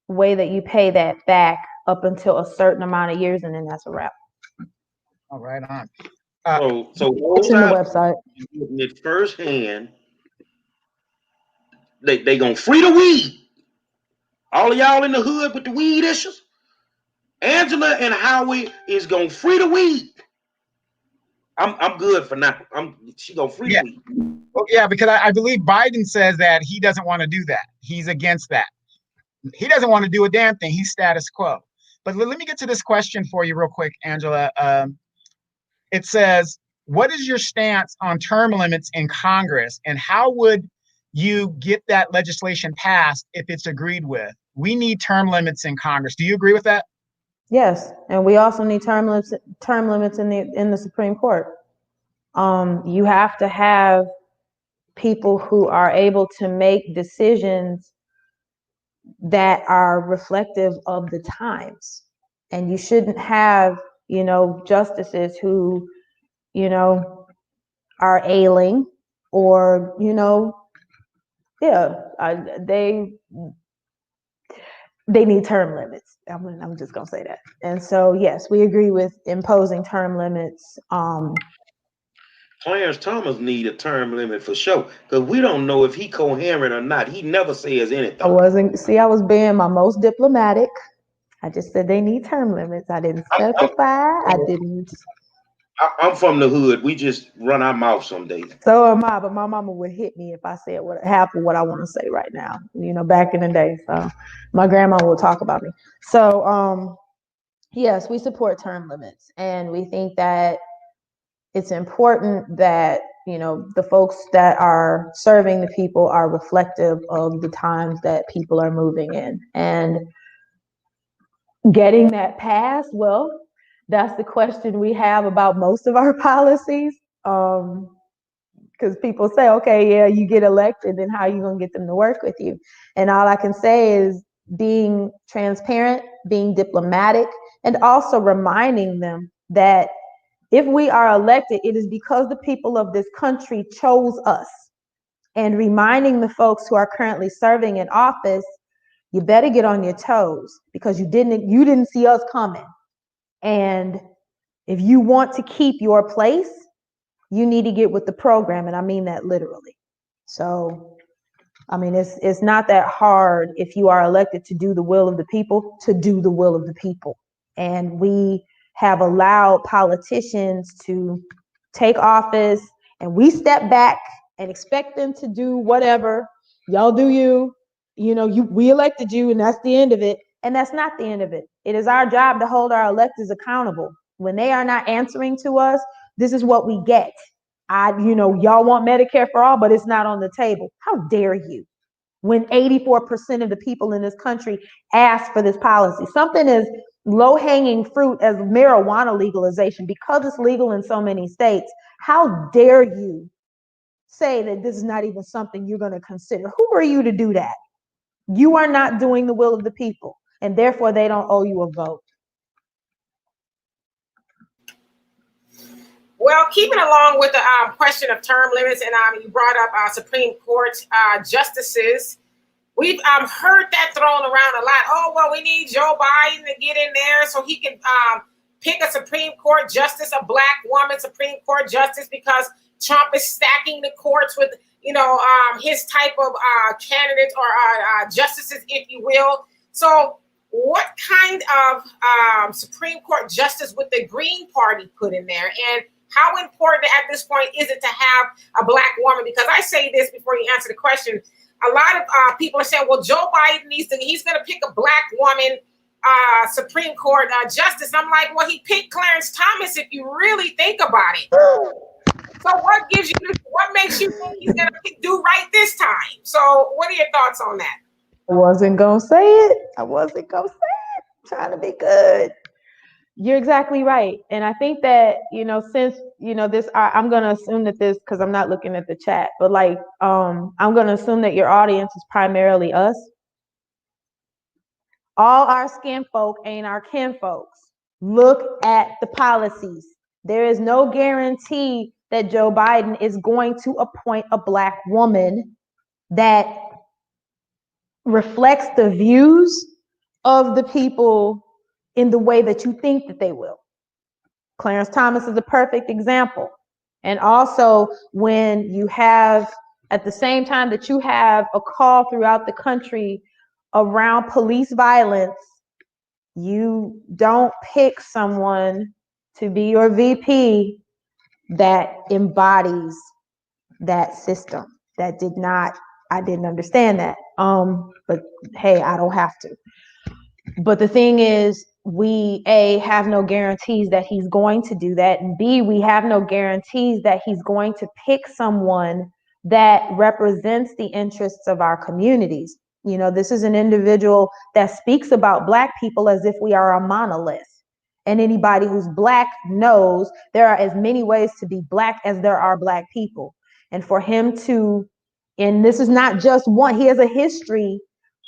way that you pay that back up until a certain amount of years, and then that's a wrap. All right, on. So It's in the website. It firsthand, they gonna free the weed. All of y'all in the hood with the weed issues, Angela and Howie is gonna free the weed. I'm good for now. She gonna free the weed. Well, yeah, because I believe Biden says that he doesn't want to do that. He's against that. He doesn't want to do a damn thing. He's status quo. But let me get to this question for you real quick, Angela. It says, what is your stance on term limits in Congress, and how would you get that legislation passed if it's agreed with? We need term limits in Congress. Do you agree with that? Yes, and we also need term limits in the Supreme Court. You have to have people who are able to make decisions that are reflective of the times. And you shouldn't have, justices who, are ailing or, they need term limits. I'm just gonna say that. And so, yes, we agree with imposing term limits. Clarence Thomas need a term limit for sure, because we don't know if he coherent or not. He never says anything. I was being my most diplomatic. I just said they need term limits. I didn't specify. I'm from the hood. We just run our mouth some days. So am I, but my mama would hit me if I said half of what I want to say right now. Back in the day. So my grandma will talk about me. So yes, we support term limits, and we think that it's important that the folks that are serving the people are reflective of the times that people are moving in, and getting that passed. Well, that's the question we have about most of our policies. Because people say, okay, yeah, you get elected, then how are you going to get them to work with you? And all I can say is being transparent, being diplomatic, and also reminding them that if we are elected, it is because the people of this country chose us. And reminding the folks who are currently serving in office, you better get on your toes, because you didn't see us coming. And if you want to keep your place, you need to get with the program, and I mean that literally. So, I mean, it's not that hard if you are elected to do the will of the people, to do the will of the people. And we have allowed politicians to take office, and we step back and expect them to do whatever. Y'all do you. We elected you, and that's the end of it. And that's not the end of it. It is our job to hold our electeds accountable. When they are not answering to us, this is what we get. Y'all want Medicare for all, but it's not on the table. How dare you? When 84% of the people in this country ask for this policy. Something as low-hanging fruit as marijuana legalization, because it's legal in so many states. How dare you say that this is not even something you're going to consider? Who are you to do that? You are not doing the will of the people, and therefore they don't owe you a vote. Well, keeping along with the question of term limits, and you brought up Supreme Court justices. We've heard that thrown around a lot. Oh, well, we need Joe Biden to get in there so he can pick a Supreme Court justice, a Black woman Supreme Court justice, because Trump is stacking the courts with, his type of candidates or justices, if you will. So what kind of Supreme Court justice would the Green Party put in there? And how important at this point is it to have a Black woman? Because I say this before you answer the question. A lot of people are saying, well, Joe Biden he's going to pick a Black woman Supreme Court justice. I'm like, well, he picked Clarence Thomas if you really think about it. So what makes you think he's going to do right this time? So what are your thoughts on that? I wasn't going to say it. I'm trying to be good. You're exactly right. And I think that, since, I'm going to assume that this, because I'm not looking at the chat, but like, I'm going to assume that your audience is primarily us. All our skin folk ain't our kin folks. Look at the policies. There is no guarantee that Joe Biden is going to appoint a Black woman that reflects the views of the people in the way that you think that they will. Clarence Thomas is a perfect example. And also, when you have, at the same time that you have a call throughout the country around police violence, you don't pick someone to be your VP that embodies that system. I didn't understand that. But hey, I don't have to. But the thing is, we A, have no guarantees that he's going to do that, and B, we have no guarantees that he's going to pick someone that represents the interests of our communities. This is an individual that speaks about Black people as if we are a monolith. And anybody who's Black knows there are as many ways to be Black as there are Black people. And for him to, and this is not just one, he has a history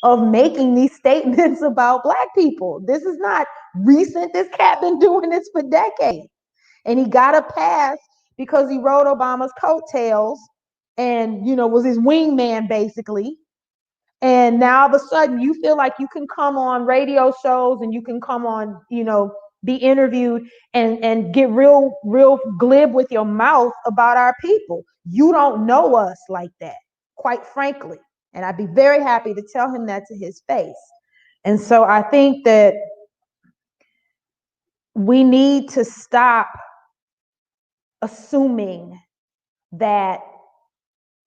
of making these statements about Black people. This is not recent. This cat been doing this for decades. And he got a pass because he rode Obama's coattails and, was his wingman basically. And now all of a sudden you feel like you can come on radio shows and you can come on, be interviewed and get real glib with your mouth about our people. You don't know us like that, quite frankly. And I'd be very happy to tell him that to his face. And so I think that we need to stop assuming that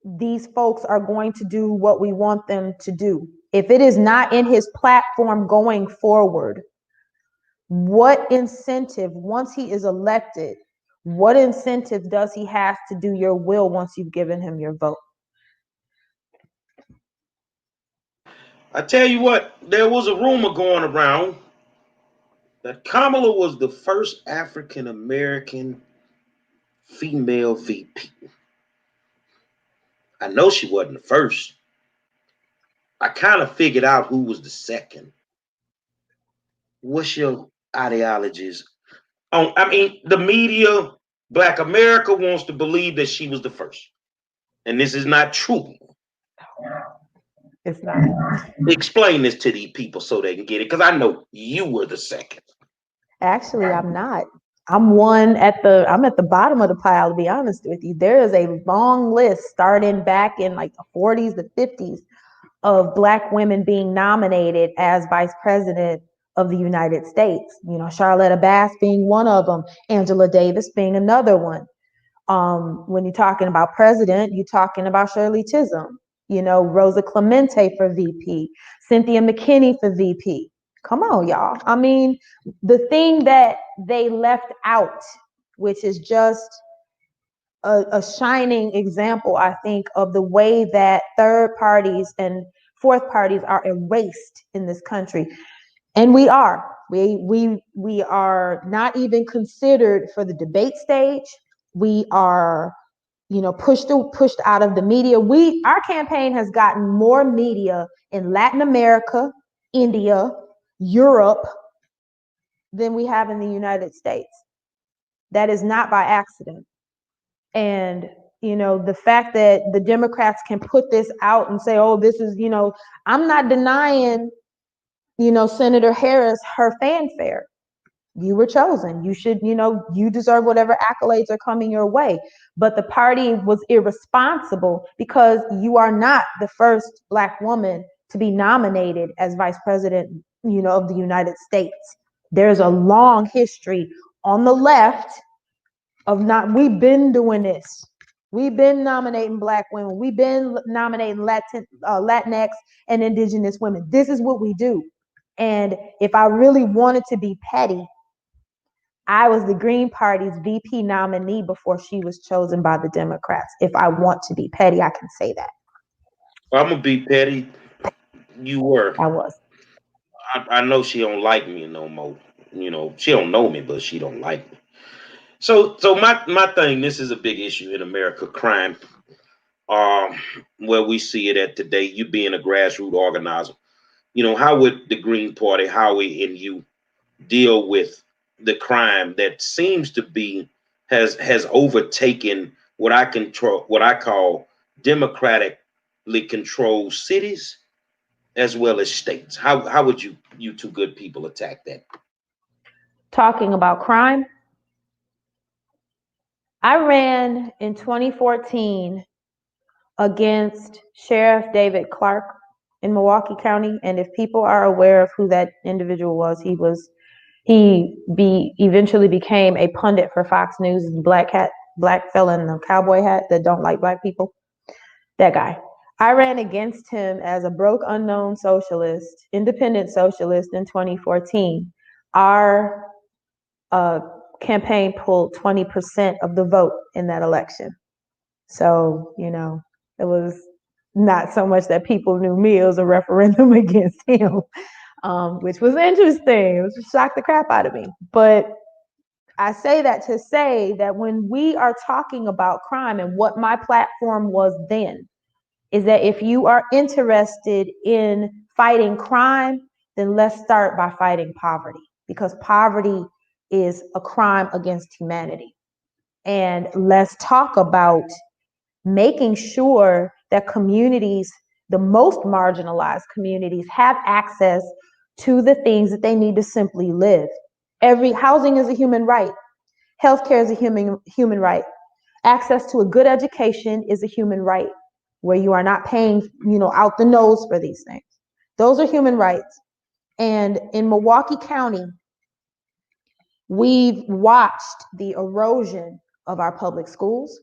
these folks are going to do what we want them to do. If it is not in his platform going forward, what incentive, once he is elected, what incentive does he have to do your will once you've given him your vote? I tell you what, there was a rumor going around that Kamala was the first African American female VP. I know she wasn't the first. I kind of figured out who was the second. What's your ideologies? The media, Black America wants to believe that she was the first. And this is not true. It's not. Explain this to these people so they can get it, because I know you were the second. Actually, I'm not. I'm at the bottom of the pile, to be honest with you. There is a long list starting back in like the 40s, the 50s of Black women being nominated as vice president of the United States. Charlotta Bass being one of them, Angela Davis being another one. When you're talking about president, you're talking about Shirley Chisholm, Rosa Clemente for VP, Cynthia McKinney for VP. Come on, y'all. I mean, the thing that they left out, which is just a shining example, I think, of the way that third parties and fourth parties are erased in this country. And we are. We are not even considered for the debate stage. We are, pushed out of the media. Our campaign has gotten more media in Latin America, India, Europe than we have in the United States. That is not by accident. And, the fact that the Democrats can put this out and say, oh, this is, I'm not denying, Senator Harris, her fanfare. You were chosen. You should, you deserve whatever accolades are coming your way. But the party was irresponsible because you are not the first Black woman to be nominated as vice president, of the United States. There's a long history on the left of we've been doing this. We've been nominating Black women. We've been nominating Latinx and Indigenous women. This is what we do. And if I really wanted to be petty, I was the Green Party's VP nominee before she was chosen by the Democrats. If I want to be petty, I can say that. I'm going to be petty. You were. I was. I know she don't like me no more. She don't know me, but she don't like me. So my thing, this is a big issue in America, crime. Um, where we see it at today, you being a grassroots organizer, how would the Green Party, Howie, and you deal with the crime that seems to be has overtaken what I call democratically controlled cities as well as states? How would you two good people attack that? Talking about crime, I ran in 2014 against Sheriff David Clarke in Milwaukee County. And if people are aware of who that individual was, he eventually became a pundit for Fox News, black fella in the cowboy hat that don't like black people. That guy. I ran against him as a broke unknown socialist, independent socialist in 2014. Our campaign pulled 20% of the vote in that election. So, it was not so much that people knew me, it was a referendum against him, which was interesting. It was shocked the crap out of me. But I say that to say that when we are talking about crime, and what my platform was then, is that if you are interested in fighting crime, then let's start by fighting poverty, because poverty is a crime against humanity. And let's talk about making sure that communities, the most marginalized communities, have access to the things that they need to simply live. Housing is a human right. Healthcare is a human right. Access to a good education is a human right, where you are not paying, out the nose for these things. Those are human rights. And in Milwaukee County, we've watched the erosion of our public schools,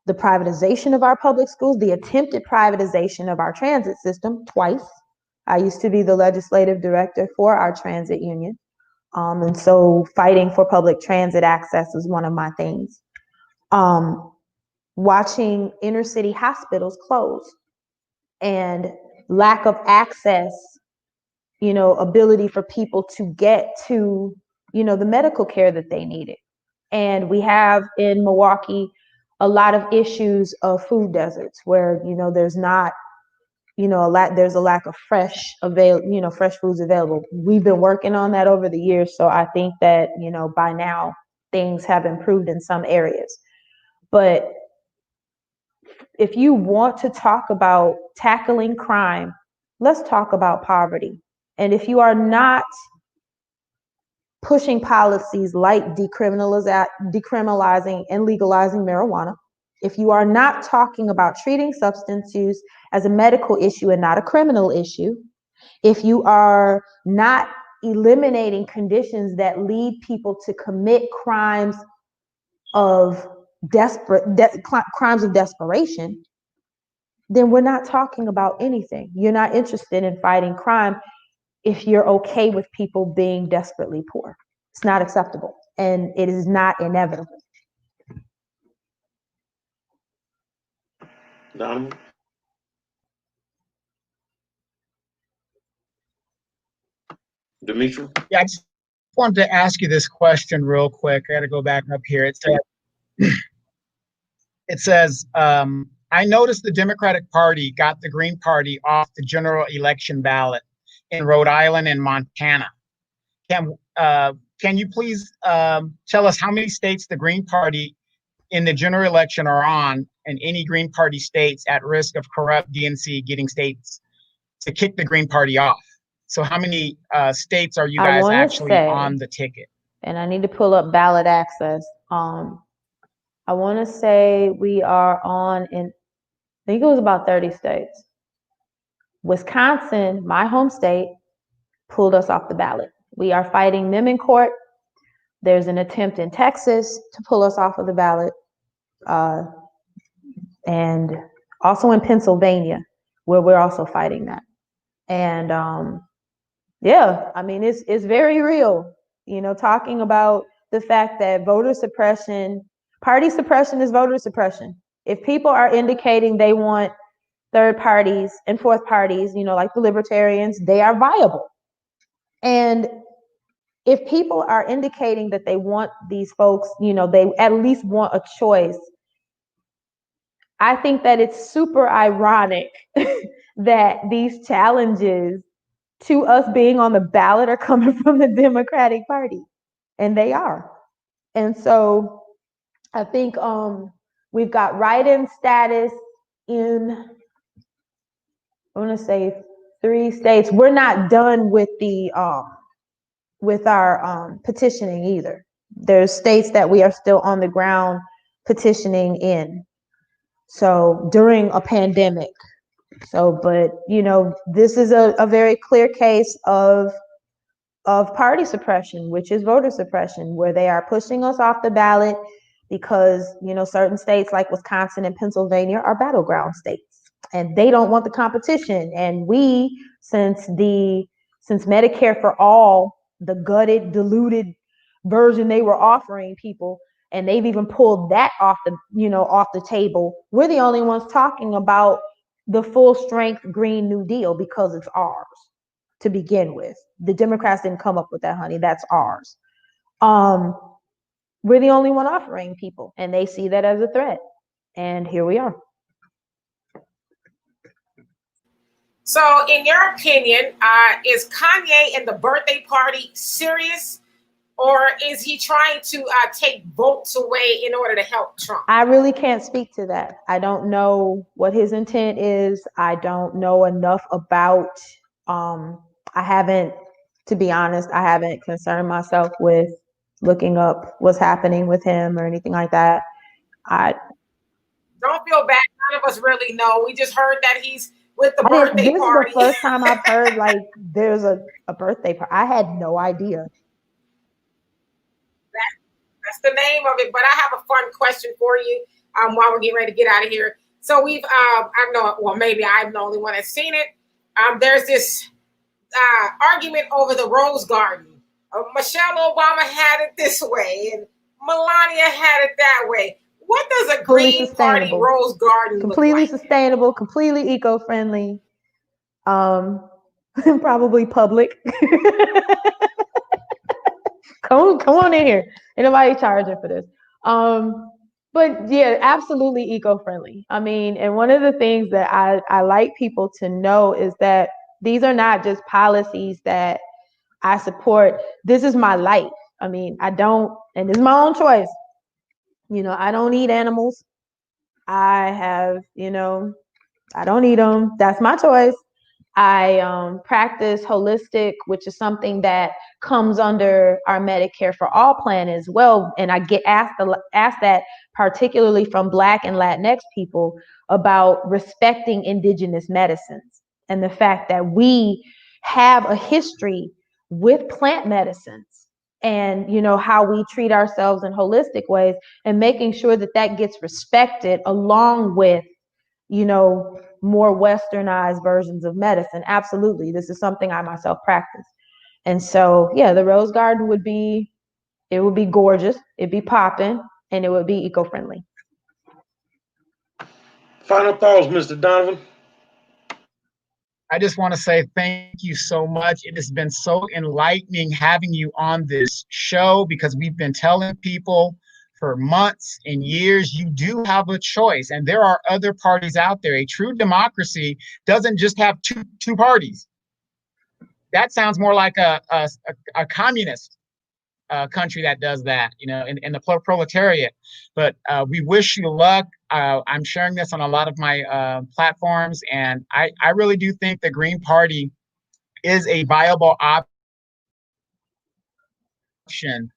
the privatization of our public schools, the attempted privatization of our transit system twice. I used to be the legislative director for our transit union. And so fighting for public transit access is one of my things. Watching inner city hospitals close and lack of access, ability for people to get to, the medical care that they needed. And we have in Milwaukee a lot of issues of food deserts where, there's not, there's a lack of fresh foods available. We've been working on that over the years. So I think that, by now things have improved in some areas. But if you want to talk about tackling crime, let's talk about poverty. And if you are not pushing policies like decriminalizing and legalizing marijuana, if you are not talking about treating substance use as a medical issue and not a criminal issue, if you are not eliminating conditions that lead people to commit crimes of crimes of desperation, then we're not talking about anything. You're not interested in fighting crime if you're okay with people being desperately poor. It's not acceptable, and it is not inevitable. Donovan? Demetri? Yeah, I just wanted to ask you this question real quick. I got to go back up here. It says, I noticed the Democratic Party got the Green Party off the general election ballot in Rhode Island and Montana. Can you please tell us how many states the Green Party in the general election are on, and any Green Party states at risk of corrupt DNC getting states to kick the Green Party off? So how many states are you guys actually on the ticket? And I need to pull up ballot access. I want to say we are on I think it was about 30 states. Wisconsin, my home state, pulled us off the ballot. We are fighting them in court. There's an attempt in Texas to pull us off of the ballot. And also in Pennsylvania, where we're also fighting that. And yeah, I mean, it's very real, talking about the fact that party suppression is voter suppression. If people are indicating they want third parties and fourth parties, like the libertarians, they are viable. And if people are indicating that they want these folks, they at least want a choice, I think that it's super ironic that these challenges to us being on the ballot are coming from the Democratic Party, and they are. And so I think we've got write-in status in, I want to say 3 states. We're not done with our petitioning either. There's states that we are still on the ground petitioning in. So during a pandemic. So, but this is a very clear case of party suppression, which is voter suppression, where they are pushing us off the ballot because certain states like Wisconsin and Pennsylvania are battleground states, and they don't want the competition. And we, since Medicare for All, the gutted, diluted version they were offering people, and they've even pulled that off the table, we're the only ones talking about the full strength Green New Deal because it's ours to begin with. The Democrats didn't come up with that, honey. That's ours. We're the only one offering people, and they see that as a threat. And here we are. So in your opinion, is Kanye and the birthday party serious, or is he trying to take votes away in order to help Trump? I really can't speak to that. I don't know what his intent is. I don't know enough about, to be honest, I haven't concerned myself with looking up what's happening with him or anything like that. Don't feel bad. None of us really know. We just heard that he's with the birthday party. This is the first time I've heard like there's a birthday party. I had no idea. That's the name of it. But I have a fun question for you while we're getting ready to get out of here. So we've, maybe I'm the only one that's seen it. There's this argument over the Rose Garden. Michelle Obama had it this way, and Melania had it that way. What does a Green Party Rose Garden completely look like? Sustainable, completely eco-friendly, probably public. Come on in here. Ain't nobody charging for this. But yeah, absolutely eco-friendly. I mean, and one of the things that I like people to know is that these are not just policies that I support. This is my life. I mean, and it's my own choice. I don't eat animals. I don't eat them. That's my choice. I practice holistic, which is something that comes under our Medicare for All plan as well. And I get asked that particularly from Black and Latinx people about respecting indigenous medicines and the fact that we have a history with plant medicines and how we treat ourselves in holistic ways, and making sure that gets respected along with more westernized versions of medicine. Absolutely. This is something I myself practice. And so, yeah, the Rose Garden would be gorgeous. It'd be popping, and it would be eco-friendly. Final thoughts, Mr. Donovan. I just want to say thank you so much. It has been so enlightening having you on this show, because we've been telling people for months and years, you do have a choice, and there are other parties out there. A true democracy doesn't just have two parties. That sounds more like a communist country that does that, in the proletariat. But we wish you luck. I'm sharing this on a lot of my platforms, and I really do think the Green Party is a viable option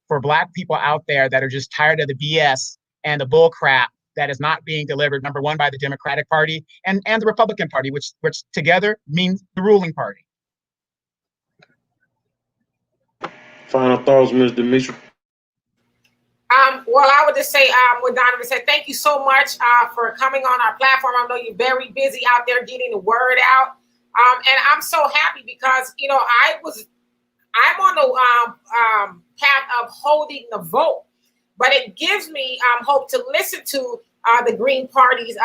for Black people out there that are just tired of the BS and the bull crap that is not being delivered, number one, by the Democratic Party and the Republican Party, which together means the ruling party. Final thoughts, Ms. Demetra. Well, I would just say what Donovan said, thank you so much for coming on our platform. I know you're very busy out there getting the word out. And I'm so happy because, I'm on the path of holding the vote, but it gives me hope to listen to the Green Party's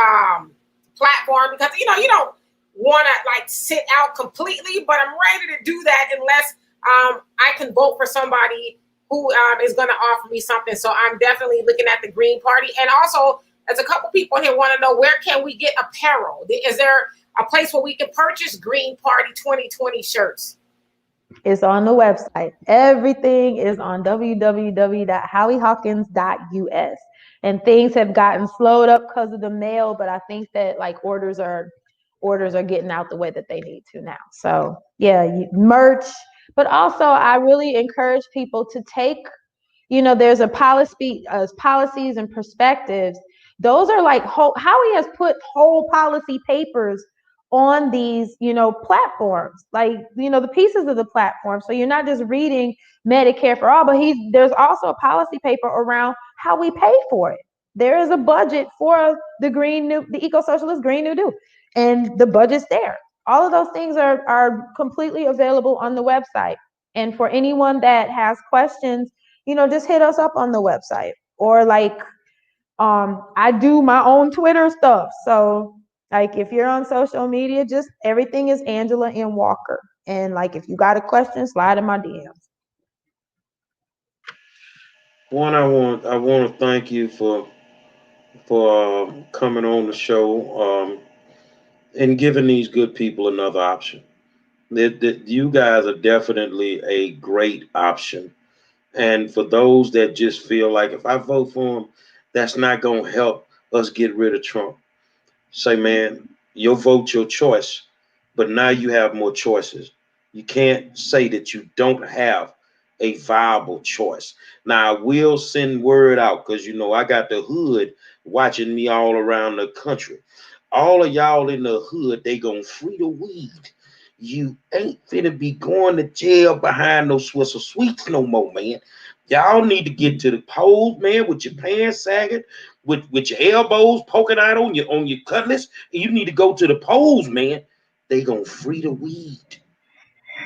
platform, because, you don't want to sit out completely, but I'm ready to do that unless I can vote for somebody who is going to offer me something. So I'm definitely looking at the Green Party. And also, as a couple people here want to know, where can we get apparel? Is there a place where we can purchase Green Party 2020 shirts? It's on the website. Everything is on www.howiehawkins.us. And things have gotten slowed up because of the mail, but I think that like orders are getting out the way that they need to now. So yeah, merch, but also I really encourage people to take, there's policies and perspectives. Those are like Howie has put whole policy papers on these, platforms, like, the pieces of the platform. So you're not just reading Medicare for all, but there's also a policy paper around how we pay for it. There is a budget for the eco-socialist Green New Deal, and the budget's there. All of those things are completely available on the website. And for anyone that has questions, just hit us up on the website, or like, I do my own Twitter stuff. So like, if you're on social media, just everything is Angela M. Walker. And like, if you got a question, slide in my DMs. One, I want to thank you for coming on the show, and giving these good people another option. You guys are definitely a great option. And for those that just feel like, if I vote for him, that's not going to help us get rid of Trump, say, man, your vote, your choice, but now you have more choices. You can't say that you don't have a viable choice. Now, I will send word out, because, I got the hood watching me all around the country. All of y'all in the hood, they gonna free the weed. You ain't finna be going to jail behind those Swiss sweets no more, man. Y'all need to get to the polls, man, with your pants sagging, with your elbows poking out on your cutlass. And you need to go to the polls, man. They gonna free the weed.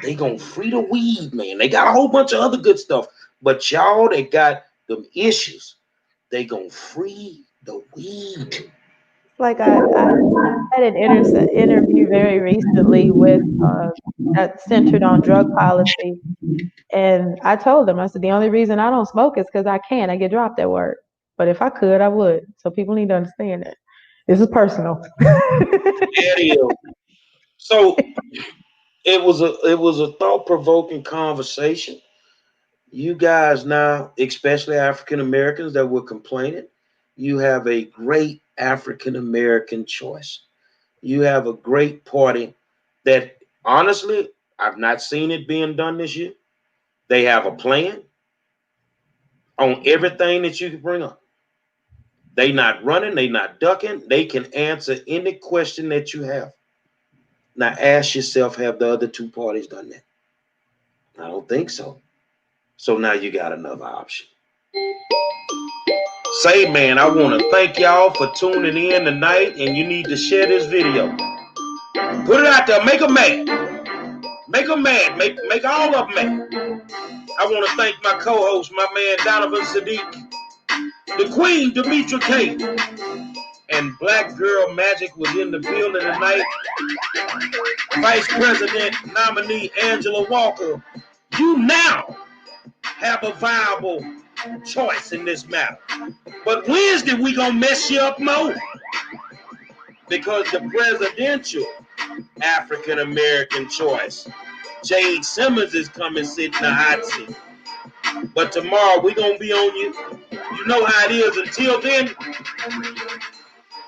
They gonna free the weed, man. They got a whole bunch of other good stuff, but y'all that got them issues, they gonna free the weed. Like I had an interview very recently with that centered on drug policy, and I told them, I said, the only reason I don't smoke is because I can't. I get dropped at work, but if I could, I would. So people need to understand that this is personal. So it was a thought-provoking conversation. You guys now, especially African Americans that were complaining, you have a great African American choice. You have a great party that, honestly, I've not seen it being done this year. They have a plan on everything that you can bring up. They not running, they not ducking. They can answer any question that you have. Now ask yourself, have the other two parties done that? I don't think so. So now you got another option. Say, man, I want to thank y'all for tuning in tonight, and you need to share this video. Put it out there. Make them mad. Make them mad. Make all of them mad. I want to thank my co-host, my man Donovan Sadiq, the Queen Demetra K, and Black Girl Magic was in the building tonight. Vice President nominee Angela Walker. You now have a viable choice in this matter. But Wednesday, we gonna mess you up more, because the presidential African American choice, Jade Simmons, is coming sit in the hot seat. But tomorrow we gonna be on you. You know how it is. Until then,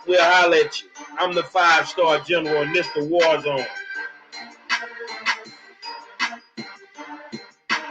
we'll holler at you. I'm the 5-star general, and this the War Zone.